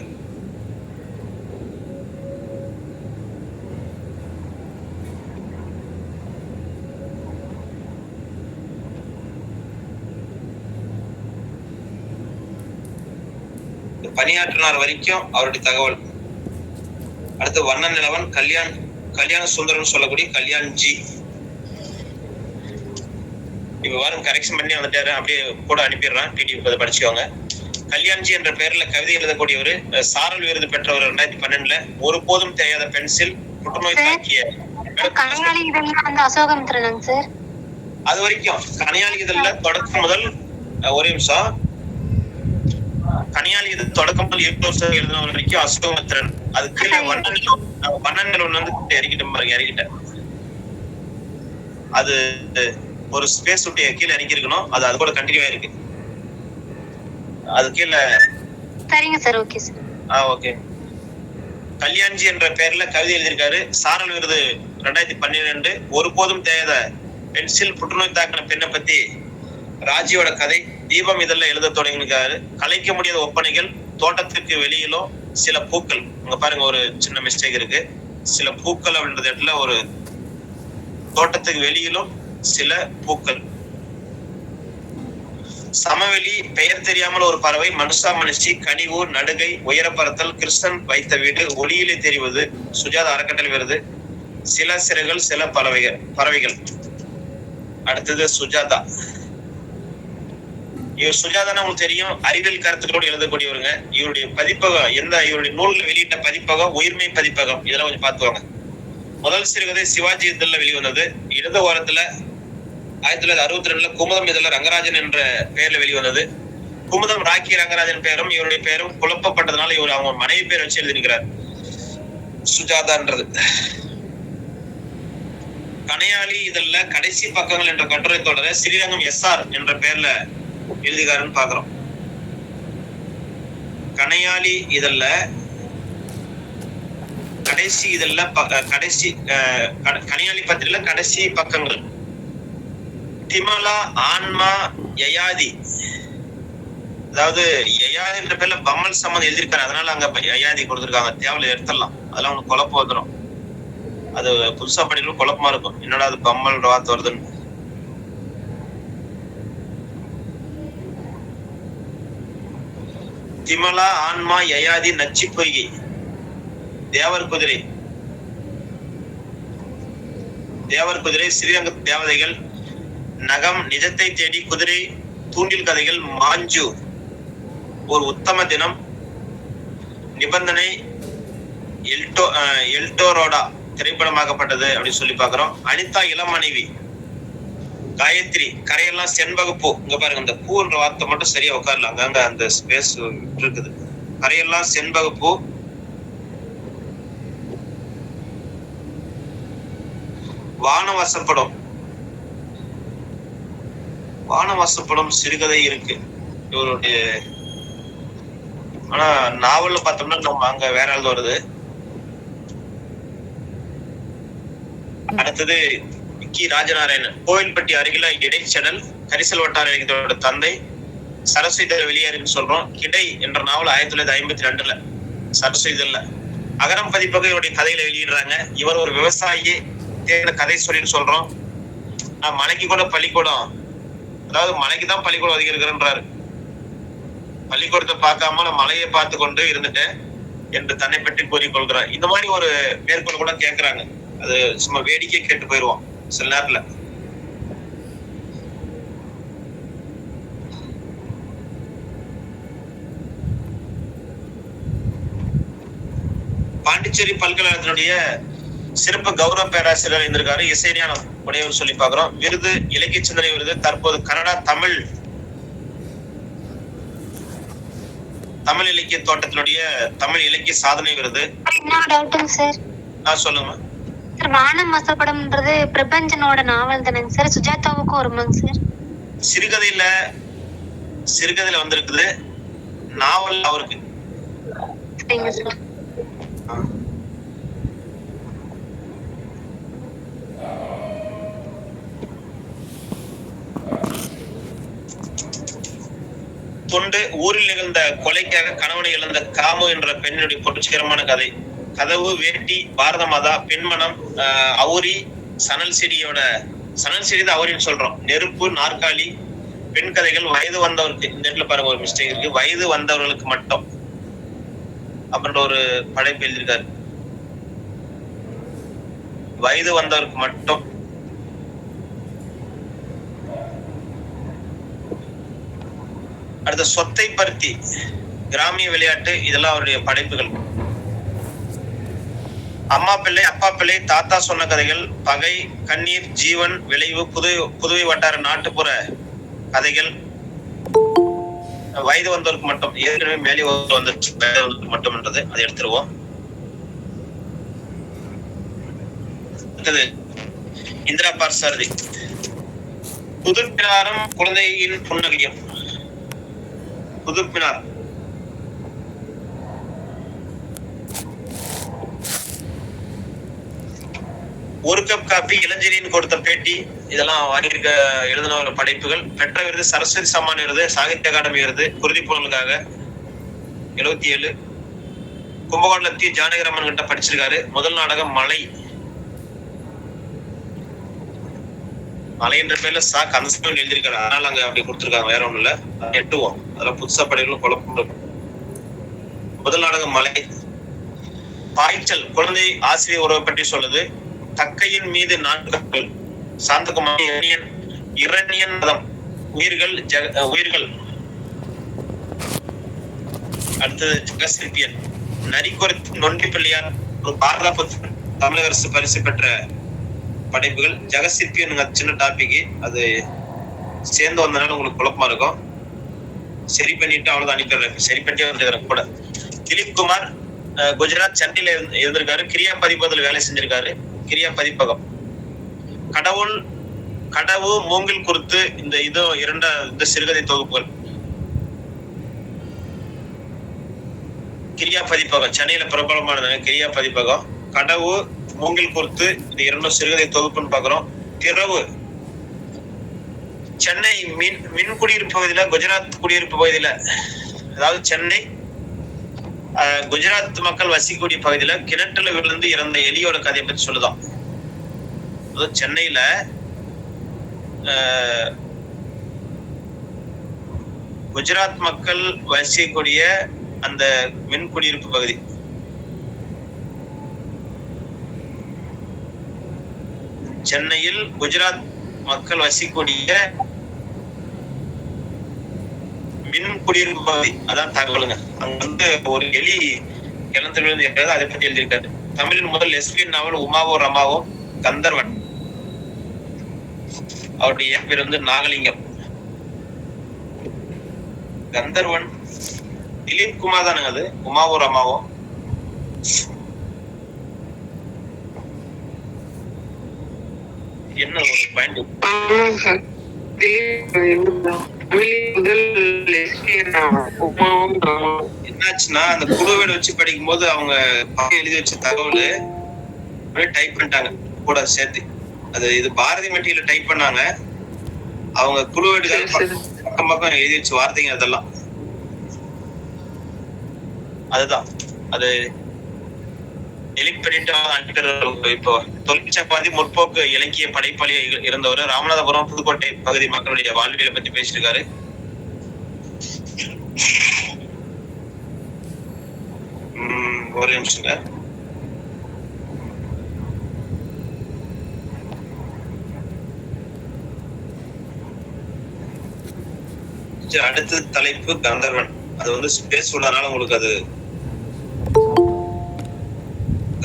பணியாற்றினார் வரைக்கும் அவருடைய தகவல். அடுத்து வண்ண நிலவன், கல்யாண சுந்தரம் சொல்லக்கூடிய கல்யாண் ஜி. இப்ப வாரம் கரெக்ஷன் பண்ணி வந்துட்டாரு, அப்படியே கூட அனுப்பிடுறான். டிடிவி படிச்சுக்கோங்க. கல்யாண்ஜி என்ற பெயர்ல கவிதை எழுதக்கூடியவர். சாரல் விருது பெற்றவர் 2012. ஒருபோதும் தேயாத பென்சில், புற்றுநோய் தாக்கிய அது வரைக்கும் கனியாளி இதழ்ல தொடக்கம் முதல் ஒரே நிமிஷம் கனியாளி இது தொடக்கம் 8 வருஷம் எழுதினவர் வரைக்கும் அசோகமித்திரன். அது கீழே வண்ணங்கள் வந்து இறக்கிட்டேன் பாருங்க, இறக்கிட்டேன். அது ஒரு ஸ்பேஸ் விட்டு கீழே இறக்கி இருக்கணும். அது கூட கண்டினியூ ஆயிருக்கு. அது கீழே சரிங்க sir. Okay sir. Okay. Kalyanji என்ற பெயர்ல கவிதை எழுதியிருக்காரு. சாரல் விருது 2012. ஒருபோதும் தேயாத பென்சில், புற்றுநோய் தாக்கின பெண்ணை பத்தி ராஜியோட கதை. தீபம் இதழ்ல எழுத தொடங்கியிருக்காரு. கலைக்க முடியாத ஒப்பனைகள், தோட்டத்திற்கு வெளியிலும் சில பூக்கள். அங்க பாருங்க ஒரு சின்ன மிஸ்டேக் இருக்கு. சில பூக்கள் அப்படின்றது இடத்துல ஒரு தோட்டத்துக்கு வெளியிலும் சில பூக்கள். சமவெளி, பெயர் தெரியாமல் ஒரு பறவை, மனுஷா மனுஷி, கனிவு, நடுகை, உயரப்பறத்தல், கிருஷ்ணன் வைத்த வீடு, ஒளியிலே தெரிவது, சுஜாதா அறக்கட்டளை விருது, சில சிறகுகள், சில பறவைகள். அடுத்தது சுஜாதா. இவர் சுஜாதான உங்களுக்கு தெரியும், அறிவியல் கருத்துக்களோடு எழுதக்கூடியவருங்க. இவருடைய பதிப்பகம் இவருடைய நூல்கள் வெளியிட்ட பதிப்பகம் உயிர்மை பதிப்பகம். இதெல்லாம் கொஞ்சம் பார்த்துவாங்க. முதல் சிறுகதை சிவாஜி இதழ்ல வெளிவந்தது. இடது ஓரத்துல 1962 குமுதம் இதழ்ல ரங்கராஜன் என்ற பெயர்ல வெளிவந்தது. குமுதம் ராக்கி ரங்கராஜன் பெயரும் இவருடைய பெயரும் குழப்பப்பட்டதுனால இவர் அவங்க மனைவி பேர் வச்சு எழுதியிருக்கிறார், சுஜாதான்றது. கனையாளி இதழ்ல கடைசி பக்கங்கள் என்ற கட்டுரை தொடர ஸ்ரீரங்கம் SR என்ற பெயர்ல எழுதிக்காருன்னு பாக்குறோம். கனையாளி இதழ்ல கனியாளி பத்திரில கடைசி பக்கங்கள். திமலா, ஆன்மா, யயாதி. அதாவது யயாதி என்ற பேர்ல பம்மல் சம்மந்தம் எழுதியிருக்காரு. அதனால அங்க யயாதி கொடுத்திருக்காங்க. தேவையில்ல எடுத்துடலாம். அதெல்லாம் உங்களுக்கு குழப்பம் வந்துடும். அது புதுசா படிக்கணும், குழப்பமா இருக்கும். என்னடா அது பம்மல் வார்த்தை வருதுன்னு. திமலா, ஆன்மா, யயாதி, நச்சி பொய்கை, தேவர் குதிரை, ஸ்ரீரங்க தேவதைகள், நகம், நிஜத்தை தேடி, குதிரை, தூண்டில் கதைகள், மாஞ்சு, ஒரு உத்தம தினம், நிபந்தனை, எல்டோரோடா திரைப்படமாக்கப்பட்டது அப்படின்னு சொல்லி பாக்குறோம். அனிதா இளம் மனைவி, காயத்ரி, கரையெல்லாம் செண்பகப்பூ. இங்க பாருங்க, இந்த பூன்ற வார்த்தை மட்டும் சரியா உட்காரல, அங்கங்க அந்த ஸ்பேஸ் இருக்குது. கரையெல்லாம் செண்பகப்பூ. வானவசப்படும் சிறுகதை இருக்கு இவருடைய. ஆனா நாவல்ல பார்த்தோம்னா நம்ம அங்க வேற ஆள் வருது. அடுத்தது கி ராஜநாராயணன், கோவில்பட்டி அருகில இடைச்சடல், கரிசல் வட்டார இயக்கத்தோட தந்தை, சரஸ்வதி வெளியேறுன்னு சொல்றோம். கிடை என்ற நாவல் 1952 சரஸ்வதில அகரம் பதிப்பகம் இவருடைய கதையில வெளியிடுறாங்க. இவர் ஒரு விவசாயி, கதை சொல்லின்னு சொல்றோம். மலைக்கு கூட பள்ளிக்கூடம், அதாவது மலைக்குதான் பள்ளிக்கூடம் அதிகம் இருக்கிறன்றாரு. பள்ளிக்கூடத்தை பார்க்காம நான் மலையை பார்த்து கொண்டு இருந்துட்டேன் என்று தன்னை பற்றி கூறிக்கொள்கிறார். இந்த மாதிரி ஒரு மேற்கோள் கூட கேட்கிறாங்க. அது சும்மா வேடிக்கை கேட்டு போயிடுவோம் சில நேரத்துல. பாண்டிச்சேரி பல்கலைக்கழகத்தினுடைய சிறப்பு கௌரவ பேராசிரியர் இருந்திருக்காரு. இசைஞானம் உடையவர் சொல்லி பாக்குறோம். விருது இலக்கிய சிந்தனை விருது. தற்போது கனடா தமிழ் இலக்கிய தோட்டத்தினுடைய தமிழ் இலக்கிய சாதனை விருது. இன்னொரு டவுட்டுங்க சார். சொல்லுங்க சார், வானம் வசப்படம்ன்றது பிரபஞ்சனோட நாவல் தானேங்க சார்? சுஜாதாவுக்கும் வருமாங்க சார்? சிறுகதையில வந்திருக்குது. நாவல் அவருக்கு. சரிங்க சார். தொண்டு ஊரில் நிகழ்ந்த கொலைக்காக கணவனை இழந்த காமு என்ற பெண்ணுடைய புரட்சிகரமான கதை. கதவு, வேட்டி, பாரத மாதா, பெண்மனம், அவுரி, சணல் செடி தான் அவுரின்னு சொல்றோம். நெருப்பு, நாற்காலி, பெண் கதைகள், வயது வந்தவருக்கு. இந்த இடத்துல பாருங்க ஒரு மிஸ்டேக் இருக்கு. வயது வந்தவர்களுக்கு மட்டும் அப்படின்ற ஒரு படைப்பு எழுதியிருக்காரு. வயது வந்தவருக்கு மட்டும். அடுத்த சொத்தை பருத்தி, கிராமிய விளையாட்டு, இதெல்லாம் அவருடைய படைப்புகள். அம்மா பிள்ளை, அப்பா பிள்ளை, தாத்தா சொன்ன கதைகள், பகை, கண்ணீர், ஜீவன், விளைவு, புதுவை வட்டார நாட்டுப்புற கதைகள். வயது வந்தவருக்கு மட்டும். ஏற்கனவே மேலே வந்துருச்சு வயது வந்தவருக்கு மட்டும்ன்றது, அதை எடுத்துருவோம். இந்திரா பார்சாரதி, புதுப்பினாரும் குழந்தையின் புன்னகையும். புதுப்பினார் ஒரு கப் காபி, இளஞ்செழியன் கொடுத்த பேட்டி, இதெல்லாம் வாங்கியிருக்க எழுதின படைப்புகள். பெற்ற விருது சரஸ்வதி சம்மான் விருது, சாகித்ய அகாடமி விருது குருதிப்புணலுக்காக 77. கும்பகோணத்துல ஜானகிராமன் கிட்ட படிச்சிருக்காரு. முதல் நாடகம் மலை என்ற பேர்ல அந்த சமயம் எழுதியிருக்காரு. அதனால அங்க அப்படி கொடுத்துருக்காங்க, வேற ஒண்ணும் இல்ல. எட்டுவோம், அதெல்லாம் புதுசா படைகளும் குழப்பம். முதல் நாடகம் மலை. பாய்ச்சல் குழந்தை ஆசிரியர் உறவை பற்றி சொல்லுது. தக்கையின் மீது 4 கற்கள், சாந்தகுமாரி, இரணியன் மதம், உயிர்கள். அடுத்தது ஜெகசிற்பியன். நரிக்குறத்தி நொண்டி பிள்ளையார், ஒரு பாரத புத்தர், தமிழக அரசு பரிசு பெற்ற படைப்புகள். ஜெகசிற்பியன் சின்ன டாபிக், அது சேர்ந்து வந்தனால உங்களுக்கு குழப்பமா இருக்கும். சரி பண்ணிட்டு அவ்வளவுதான் அனுப்பிடுறேன். சரி பண்ணிட்டே வந்து கூட. திலீப் குமார் குஜராத் சென்னையில இருந்திருக்காரு. கிரியா பதிப்பதில் வேலை செஞ்சிருக்காரு. கிரியா பதிப்பகம். கடவு, மூங்கில் குருத்து, இந்த இரண்டு சிறுகதை தொகுப்புகள். கிரியா பதிப்பகம் சென்னையில பிரபலமான கிரியா பதிப்பகம். கடவு, மூங்கில் குருத்து, இந்த 2 சிறுகதை தொகுப்புன்னு பாக்குறோம். திரவு சென்னை மின் குடியிருப்பு பகுதியில, குஜராத் குடியிருப்பு பகுதியில, அதாவது சென்னை குஜராத் மக்கள் வசிக்கூடிய பகுதியில கிணற்றுல விழுந்து இறந்த எலியோட கதையை பத்தி சொல்லுதான். சென்னையில குஜராத் மக்கள் வசிக்கக்கூடிய அந்த மின் குடியிருப்பு பகுதி. சென்னையில் குஜராத் மக்கள் வசிக்கக்கூடிய மின் குடியிருப்பு பகுதி, அதான் தகவலுங்க. அங்க ஒரு எலி கிணத்துல விழுந்து இருக்கிறது, அதை பத்தி எழுதியிருக்காரு. தமிழின் முதல் லெஸ்பியன் நாவல் உமாவோ ரமாவோ, கந்தர்வன். அவருடைய பேர் நாகலிங்கம். கந்தர்வன் திலீப் குமார் தானுங்க அது. உமாவோ ரமாவோ. என்ன ஒரு பாயிண்ட் என்னாச்சுன்னா, அந்த குழுவேடு வச்சு படிக்கும் போது அவங்க எழுதி வச்ச தகவல் டைப் பண்ணிட்டாங்க கூட சேர்த்து. அது இது பாரதி மெட்டீரியல டைப் பண்ணாங்க. அவங்க குழுவேடுகள் பக்கம் பக்கம் எழுதி வச்ச வார்த்தைங்க அதெல்லாம். அதுதான் அது எலிட் பண்ணிட்டு. இப்போ தொல்சப்பாதி முற்போக்கு இலக்கிய படைப்பாளி இருந்தவர். ராமநாதபுரம், புதுக்கோட்டை பகுதி மக்களுடைய வாழ்வியலை பத்தி பேசியிருக்காரு. ஒரு நிமிஷங்க. அடுத்த தலைப்பு கந்தர்வன். அது ஸ்பேஸ் உள்ளனால உங்களுக்கு அது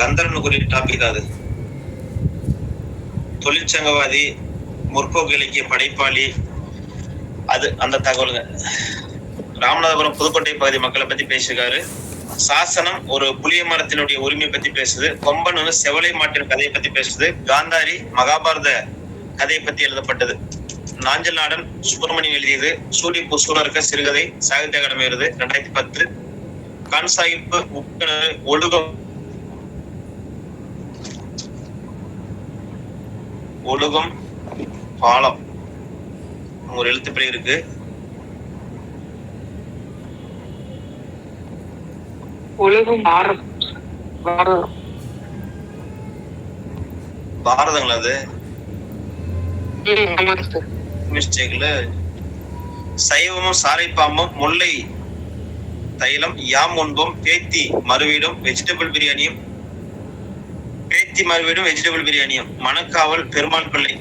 கந்தரனுக்குரிய டாபிக் அது. தொழிற்சங்கவாதி, முற்போக்கு இலக்கிய படைப்பாளி, அது அந்த தகவலுங்க. ராமநாதபுரம் புதுக்கோட்டை பகுதி மக்களை பத்தி பேசியிருக்காரு. சாசனம் ஒரு புளிய மரத்தினுடைய உரிமை பத்தி பேசுது. கொம்பன் வந்து செவலை மாட்டின் கதையை பத்தி பேசுது. காந்தாரி மகாபாரத கதையை பத்தி எழுதப்பட்டது. நாஞ்சல் நாடன் சுப்பிரமணியம் எழுதியது. சூரிய பூசூல இருக்க சிறுகதை சாகித்ய அகாடமி விருது 2010. கான் சாஹிப் உப்புக்கிணறு ஒழுகும் பாலம் ஒரு எழுத்துப்பிழை இருக்கு. உலகம் பாரதங்களா அது ஆமாங்க சார். மிஸ்டேக்ல. சைவமும் சாரைப்பாம்பும் முல்லை தைலம் யாம் உண்போம் பேத்தி மறுவீடும் வெஜிடபிள் பிரியாணியும் மணக்காவல் பெருமாள் பிள்ளை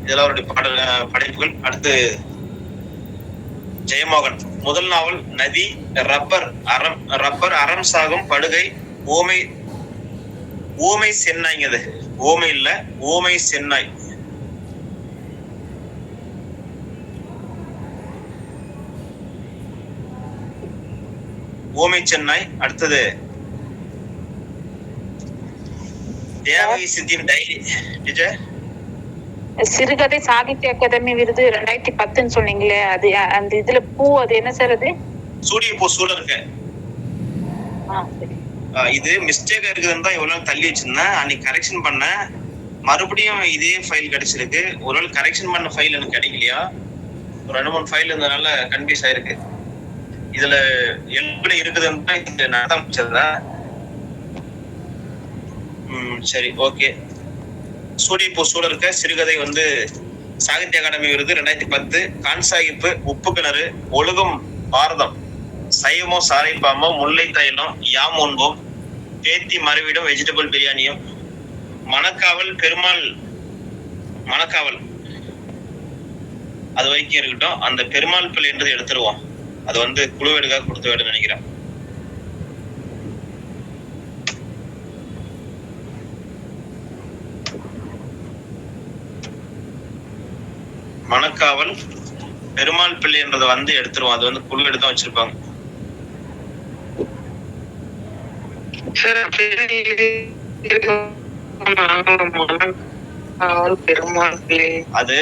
இதெல்லாம் அவருடைய படைப்புகள். அடுத்து ஜெயமோகன் முதல் நாவல் நதி. ரப்பர் அறம் சாகும் படுகை ஊமை சென்னாய்ங்க. ஊமை இல்ல, ஊமை சென்னாய். ஊமை சென்னாய். அடுத்தது தேவகி சித்தியின் டைரி. சிறுகதை சாகித்ய அகாதமி விருது 2010 சொன்னீங்களே, அது அந்த இதுல பூ, அது என்ன சார் அது? சூரிய பூ சூழ இருக்க. இது மிஸ்டேக்கா இருக்குதுன்னு தான் இவ்வளவு நாள் தள்ளி வச்சிருந்தேன். அன்னைக்கு கரெக்ஷன் பண்ண, மறுபடியும் இதே ஃபைல் கிடைச்சிருக்கு. ஒருவேளை கரெக்ஷன் பண்ண ஃபைல் எனக்கு கிடைக்கலையா, ஒரு 2-3 ஃபைல் இருந்ததுனால கன்ஃபியூஸ் ஆயிருக்கு. இதுல எப்படி இருக்குதுன்னு தான் இது நடத்த முடிச்சதுதான். சரி, ஓகே. சூரிய பூ சூழ இருக்க சிறுகதை வந்து சாகித்ய அகாடமி விருது 2010. கான் சாஹிப் உப்புக்கிணறு ஒழுகும் பாரதம் சைவமோ சாரைப்பாம்போ முல்லை தைலம் யாம் உண்போம் பேத்தி மறுவிடும் வெஜிடபிள் பிரியாணியும் மணக்காவல் பெருமாள் அது வரைக்கும் இருக்கட்டும். அந்த பெருமாள் பிள்ளை என்றது எடுத்துருவோம். அது வந்து குழுவேடுக்காக கொடுத்து வேடுன்னு நினைக்கிறேன். மணக்காவல் பெருமாள் பிள்ளை என்றதை வந்து எடுத்துருவோம். அது வந்து குழு எடுத்து வச்சிருப்பாங்க. அது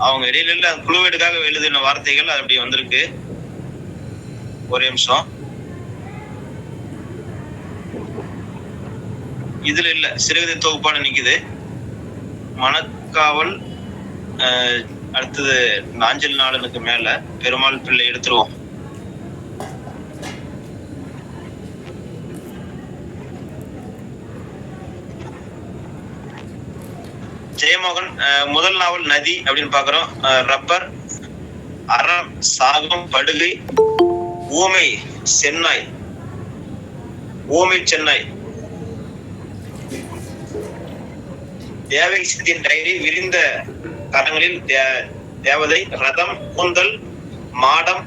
அவங்க இடையில குழுவேடுக்காக எழுதின வார்த்தைகள் அது அப்படி வந்திருக்கு. ஒரே நிமிஷம். இதுல இல்ல, சிறுகதை தொகுப்பான நிக்குது. மணக்காவல் அடுத்தது நாஞ்சல் நாடனுக்கு மேல பெருமாள் பிள்ளை எடுத்துருவோம். ஜெயமோகன் முதல் நாவல் நதி அப்படின்னு பாக்குறோம். ரப்பர் அறம் சாகம் படுகை ஊமை சென்னாய். தேவகி சித்தியின் டைரி விரிந்த கரங்களில் தேவதை ரதம் கூந்தல் மாடன்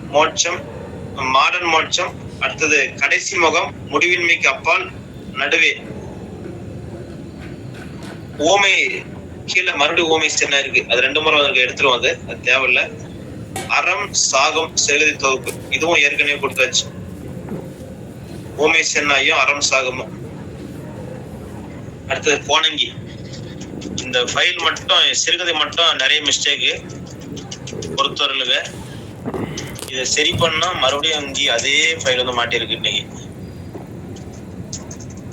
மோட்சம். அடுத்தது கடைசி முகம் முடிவின்மைக்கு அப்பால் நடுவே. ஓமை கீழே மறுபடியும் ஓமை சென்னா இருக்கு. அது 2 முறை எடுத்துருவோம். அது தேவையில்ல. அறம் சாகம் சிறுகதை தொகுப்பு இதுவும் ஏற்கனவே கொடுத்தாச்சு. ஓமை சென்னாயும் அறம் சாகமும். அடுத்தது கோணங்கி. இந்த ஃபைல் மட்டும் சிறுகதை மட்டும் நிறைய மிஸ்டேக்கு பொறுத்தவர்களுக்கு. இதை சரி பண்ணா மறுபடியும் அங்கே அதே ஃபைல் வந்து மாட்டிருக்கு. இன்னைக்கு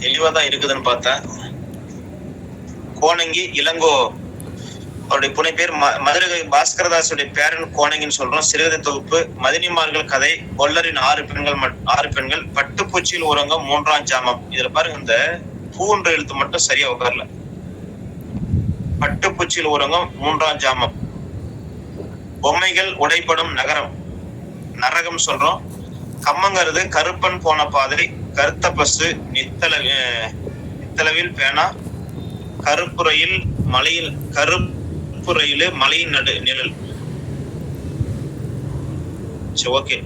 தெளிவாதான் இருக்குதுன்னு பார்த்தா. கோணங்கி இளங்கோ அவருடைய புனை பேர் மதுரை பாஸ்கரதாசுடைய பேரன் கோணங்கின்னு சொல்றோம். சிறுகதை தொகுப்பு மதினிமார்கள் கதை கொல்லரின் 6 பெண்கள் பட்டுப்பூச்சியில் உறங்கும் 3ஆம் ஜாமம். இதுல பாருங்க, இந்த பூன்ற எழுத்து மட்டும் சரியா உட்காரல. பட்டுப்பூச்சியில் உறங்கும் 3ஆம் ஜாமம். பொம்மைகள் உடைப்படும் நரகம் சொல்றோம். கம்மங்கருது கருப்பன் போன பாதை கருத்த பசு நித்தளவில் பேனா கருப்புறையில் மலையின் நடு நிழல். சரி, ஓகே.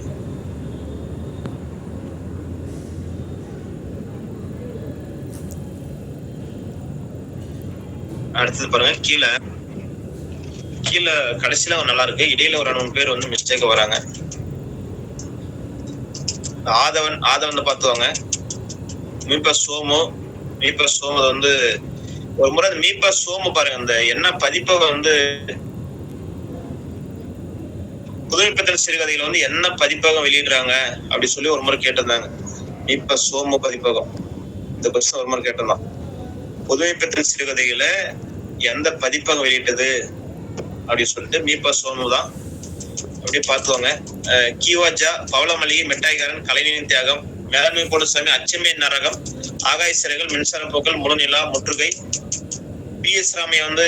அடுத்தது பாருங்க, கீழே கடைசியில நல்லா இருக்கு, இடையில ஒரு 2 பேர் வந்து மிஸ்டேக் வராங்க. ஆதவன் பாத்துவாங்க. மீப்பர் சோமு வந்து ஒரு முறை மீப்பர் சோமு பாருங்க, அந்த என்ன பதிப்பை வந்து புதுமைப்பித்தன் சிறுகதைகள் வந்து என்ன பதிப்பகம் வெளியிடுறாங்க அப்படி சொல்லி ஒரு முறை கேட்டிருந்தாங்க. மீப்பர் சோமு பதிப்பகம் இந்த கொஸ்டின் ஒரு முறை கேட்டிருந்தான். புதுமைப்பித்தன் சிறுகதைகளை எந்த பதிப்பகம் வெளியிட்டது அப்படின்னு சொல்லிட்டு மீப்பர் சோமு தான். அப்படியே பாத்துவாங்க. கீவாஜா, பவளமல்லி, மிட்டாய்காரன், கலைஞரின் தியாகம், மேலாண்மை பொருசாமி, அச்சமே நரகம், ஆகாய சிறைகள், மின்சார போக்கள், முழுநிலா, முற்றுகை. PS ராமையா வந்து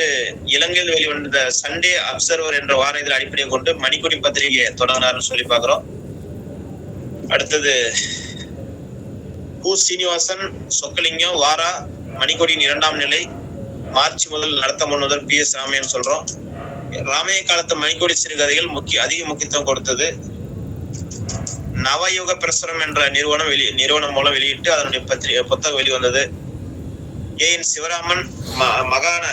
இலங்கையில் வெளிவந்த சண்டே அப்சர்வர் என்ற வார இதழ் அடிப்படையை கொண்டு மணிக்கொடி பத்திரிகையை தொடங்கினார்னு சொல்லி பாக்குறோம். அடுத்தது சீனிவாசன், சொக்கலிங்கம், வாரா, மணிக்கொடியின் 2ஆம் நிலை, மார்ச் முதல் நடத்த முன்னுதல் PS ராமையன் சொல்றோம். ராமைய காலத்து மணிக்கொடி சிறுகதைகள் அதிக முக்கியத்துவம் கொடுத்தது. நவயுக பிரசுரம் என்ற நிறுவனம் மூலம் வெளியிட்டு அதனுடைய புத்தகம் வெளிவந்தது. AN சிவராமன், மகான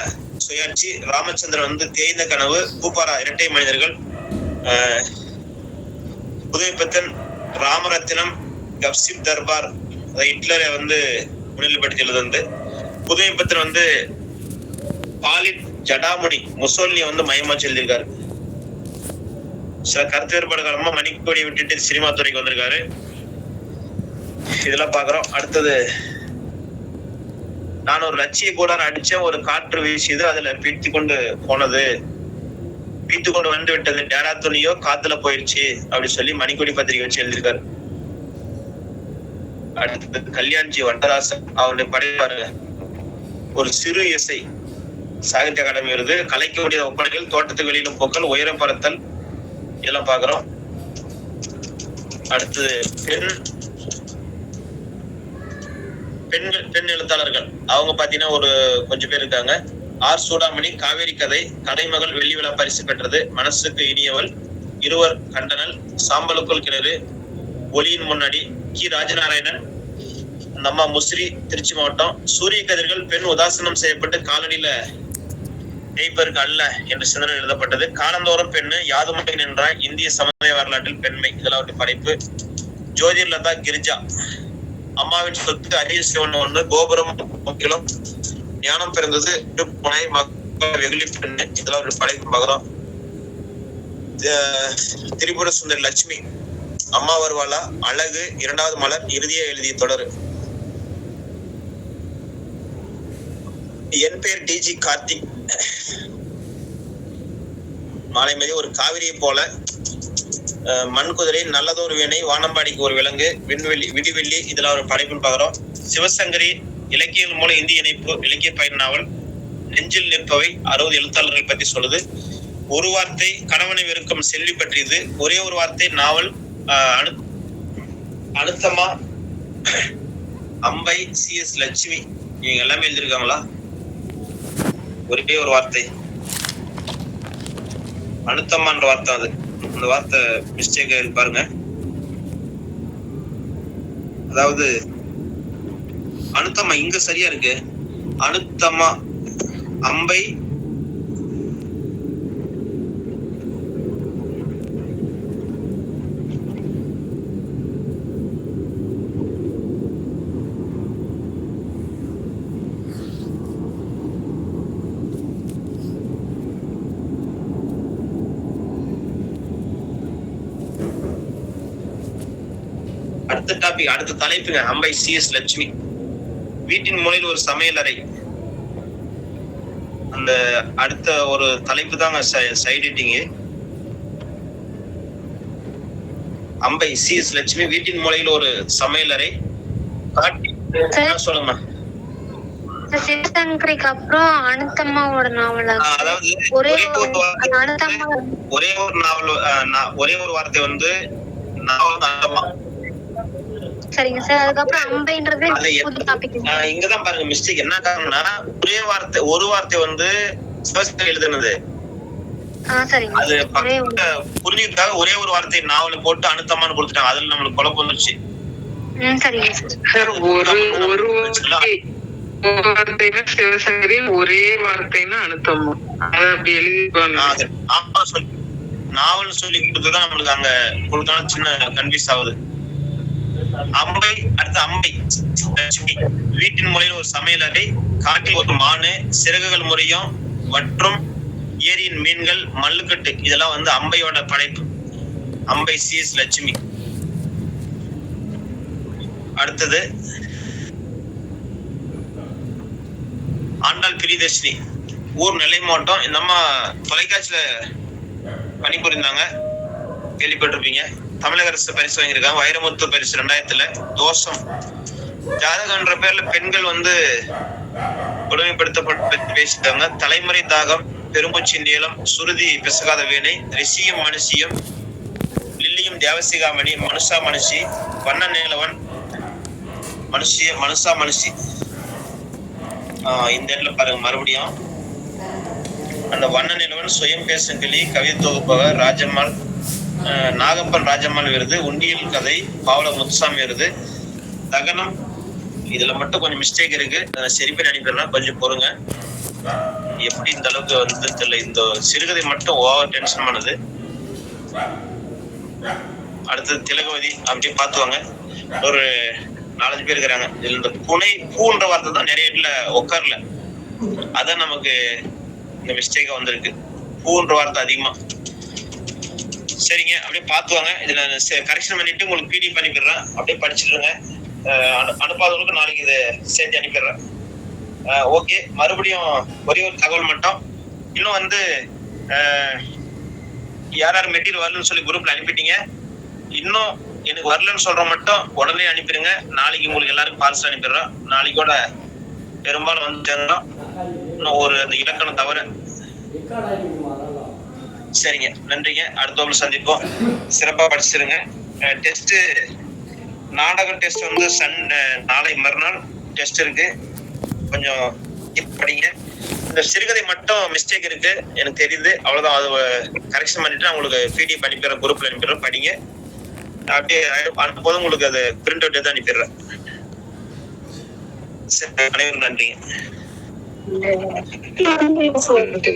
சுயாட்சி, ராமச்சந்திரன் வந்து தேய்ந்த கனவு, பூப்பாரா இரட்டை மனிதர்கள், புதுமைப்பித்தன், ராமரத்தினம், கப்சிப் தர்பார், ஹிட்லரை வந்து முன்னிலைப்படுத்தி எழுதுந்து. புதுமைப்பித்தன் வந்து பாலிட் ஜடாமுடி, முசோலினியை வந்து மையமாச்சு எழுதியிருக்காரு. சில கருத்து வேறுபாடு காரணமா மணிக்கொடியை விட்டுட்டு சினிமா துறைக்கு வந்திருக்காரு. இதெல்லாம் பாக்குறோம். அடுத்தது, நான் ஒரு லட்சிய கூடார அடிச்சேன், ஒரு காற்று வீசியது, அதுல பீத்து கொண்டு வந்து விட்டது, டேரா துணியோ காத்துல போயிடுச்சு அப்படி சொல்லி மணிக்கொடி பத்திரிகை வச்சு எழுதியிருக்காரு. அடுத்தது, கல்யாண்ஜி வண்டராசன், அவருடைய படைப்பாரு ஒரு சிறு இசை, சாகித்ய அகாடமி விருது, கலைக்க வேண்டிய ஒப்பனைகள், தோட்டத்துக்கு வெளியிலும் போக்கள், உயரம் பறத்தல், இதெல்லாம் பாக்குறோம். அடுத்தது, பெண் எழுத்தாளர்கள், அவங்க பாத்தீங்கன்னா ஒரு கொஞ்சம் பேர் இருக்காங்க. ஆர் சூடாமணி, காவேரி கதை, கடைமகள் வெள்ளி விழா பரிசு பெற்றது, மனசுக்கு இனியவள், இருவர் கண்டனல், சாம்பலுக்குள் கிணறு, ஒளியின் முன்னாடி, கி ராஜநாராயணன், நம்ம முசிறி திருச்சி மாவட்டம், சூரிய கதிர்கள், பெண் உதாசனம் செய்யப்பட்டு காலடியில தேய்ப்பருக்கு அல்ல என்று சிந்தனை எழுதப்பட்டது, காலந்தோறும் பெண்ணு, யாதுமை நின்றாய், இந்திய சமுதாய வரலாற்றில் பெண்மை, இதெல்லாம் ஒரு படைப்பு. ஜோதிர்லதா கிரிஜா, அம்மாவின் சொத்து, அரிய சிவன் ஒன்று, கோபுரம் முக்கிலும், ஞானம் பிறந்தது, புனை, மக்கள் வெகுளி பெண்ணு, இதெல்லாம் ஒரு படைப்பு பார்க்கிறோம். திரிபுர சுந்தரி லட்சுமி, அம்மா வருவாளா, அழகு, 2வது மலர், இறுதியா எழுதிய தொடர். என் பேர் DG கார்த்திக், மாலை மீது ஒரு காவிரியை போல, மண்குதிரை, நல்லதொரு வீணை, வானம்பாடிக்கு ஒரு விலங்கு, விடிவெள்ளி, இதெல்லாம் ஒரு படைப்புன்னு பாக்குறோம். சிவசங்கரி, இலக்கியங்கள் மூலம் இந்திய இணைப்பு, இலக்கிய பயன் நாவல், நெஞ்சில் நிற்பவை, 60 எழுத்தாளர்கள் பத்தி சொல்லுது. ஒரு வார்த்தை, கணவனை வெறுக்கும் செல்வி பற்றியது. ஒரே ஒரு வார்த்தை நாவல், அழுத்தமா, அம்பை, CS லட்சுமி, இவங்க எல்லாமே எழுதியிருக்காங்களா? ஒரே ஒரு வார்த்தை, அழுத்தமான்ற வார்த்தை, அது அந்த வார்த்தை மிஸ்டேக் இருக்கு பாருங்க. அதாவது அழுத்தமா இங்க சரியா இருக்கு, அழுத்தமா, அம்பை, அடுத்த தலைப்புங்க, அம்பை CS லட்சுமி. வீட்டின் மூலையில் ஒரு சமையல் அறை, அந்த அடுத்த ஒரு தலைப்பு தாங்க சைடிட்டிங். அம்பை CS லட்சுமி, வீட்டின் மூலையில் ஒரு சமையல் அறை, சொல்லுங்க. சிவசங்கரிக்கு அப்புறம் அனுத்தம்மாவோட நாவல், அதாவது ஒரே ஒரு நாவல், ஒரே ஒரு வார்த்தை வந்து நாவல். சரிங்க சார். அதுக்கப்புறம் அம்பைன்றது புது டாபிக். இங்கதான் பாருங்க மிஸ்டேக் என்ன காரணம்னா, ஒரு வார்த்தை வந்து எழுதுனது, அது புரிஞ்சுக்காக ஒரே ஒரு வார்த்தை நாவல போட்டு அனுத்தமான்னு கொடுத்துட்டாங்க. அதுல நம்மளுக்கு குழப்பம் வந்துருச்சு. ஒரு வார்த்தைன்னா சிவசங்கரி, ஒரே வார்த்தைன்னா அனுத்தமும். அதை அப்படி எழுதிப்பாங்க. நாவல் சொல்லி கொடுத்துதான் நம்மளுக்கு அங்க கொடுத்தாலும் சின்ன கன்ஃபியூஸ் ஆகுது. அம்பை, அடுத்து அம்பை லட்சுமி. வீட்டின் முறையில் ஒரு சமையலறை, காட்டில் ஒரு மானு, சிறகுகள் முறையும் மற்றும் ஏரியின் மீன்கள், மல்லுக்கட்டு, இதெல்லாம் வந்து அம்பையோட படைப்பு. அம்பை சிஎஸ் லட்சுமி. அடுத்தது ஆண்டாள் பிரியதர்ஷினி, ஊர் நெல்லை மாவட்டம். இந்த அம்மா தொலைக்காட்சியில பணிபுரிந்தாங்க, கேள்விப்பட்டிருப்பீங்க. தமிழக அரசு பரிசு வாங்கியிருக்காங்க, வைரமுத்து பரிசு 2000. தோஷம் ஜாதகன்ற பேர்ல பெண்கள் வந்து கொடுமைப்படுத்தப்பட்டு பேசிட்டாங்க. தலைமுறை தாகம், பெரும்பூச்சி நீளம், சுருதி பிசகாத வீணை, ரிஷியும் மனுஷியும், லில்லியும் தேவசிகாமணி, மனுஷா மனுஷி, வண்ண நிலவன், மனுஷா மனுஷி. இந்த இடத்துல பாருங்க மறுபடியும் அந்த வண்ண நிலவன், சுயம் பேசும் கிளி, கவிதை தொகுப்பவர், ராஜம்மாள், நாகப்பன் ராஜம்மாள் விருது, உண்டியல் கதை, பாவல முத்துசாமி விருது, தகனம். இதுல மட்டும் கொஞ்சம் மிஸ்டேக் இருக்கு, சரி பண்ணி அனுப்பிடலாம், கொஞ்சம் பொறுங்க. எப்படி இந்த அளவுக்கு வந்து தெரியல, இந்த சிறுகதை மட்டும் ஓவர் டென்ஷன் பண்ணுது. அடுத்தது திலகவதி, அப்படியே பார்த்துவாங்க. ஒரு 4-5 பேர் இருக்கிறாங்க. இதுல இந்த புனை பூன்ற வார்த்தை தான் நிறைய இடத்துல உட்காரல, அதான் நமக்கு இந்த மிஸ்டேக்கா வந்திருக்கு. பூன்ற வார்த்தை அதிகமா. சரிங்க, அப்படியே பார்த்துவாங்க. இதுல கரெக்ஷன் பண்ணிட்டு உங்களுக்கு பிடிஎஃப் அனுப்பிடுறேன், அப்படியே படிச்சுடுங்க. அனுப்பாதவங்களுக்கு நாளைக்கு இதை சேர்த்து அனுப்பிடுறேன். ஓகே, மறுபடியும் ஒரே ஒரு தகவல் மட்டும். இன்னும் வந்து யார் மெட்டீரியல் வரலன்னு சொல்லி குரூப்ல அனுப்பிட்டீங்க, இன்னும் எனக்கு வரலன்னு சொல்ற மட்டும் உடனே அனுப்பிடுங்க. நாளைக்கு உங்களுக்கு எல்லாருக்கும் பார்சல் அனுப்பிடுறோம். நாளைக்கோட பெரும்பாலும் வந்து சேர்ந்தோம், இன்னும் ஒரு அந்த இலக்கணம் தவிர. சரிங்க, நன்றிங்க. அடுத்த வகுப்புல சந்திப்போம். சிறப்பா படிச்சிருங்க. டெஸ்ட், நாடக டெஸ்ட் வந்து நாளை மறுநாள் டெஸ்ட் இருக்கு, கொஞ்சம் படிங்க. இந்த சிறுகதை மட்டும் மிஸ்டேக் இருக்கு எனக்கு தெரியுது, அவ்வளவுதான். அது கரெக்ஷன் பண்ணிட்டு நான் உங்களுக்கு பிடிஎஃப் அனுப்பிடுறேன், குரூப்ல அனுப்பிடுறேன், படிங்க. அப்படியே அனுப்பும்போது உங்களுக்கு அது பிரிண்ட் அவுட் எடுத்து அனுப்பிடுறேன். அனைவரும் நன்றிங்க. நன்றி.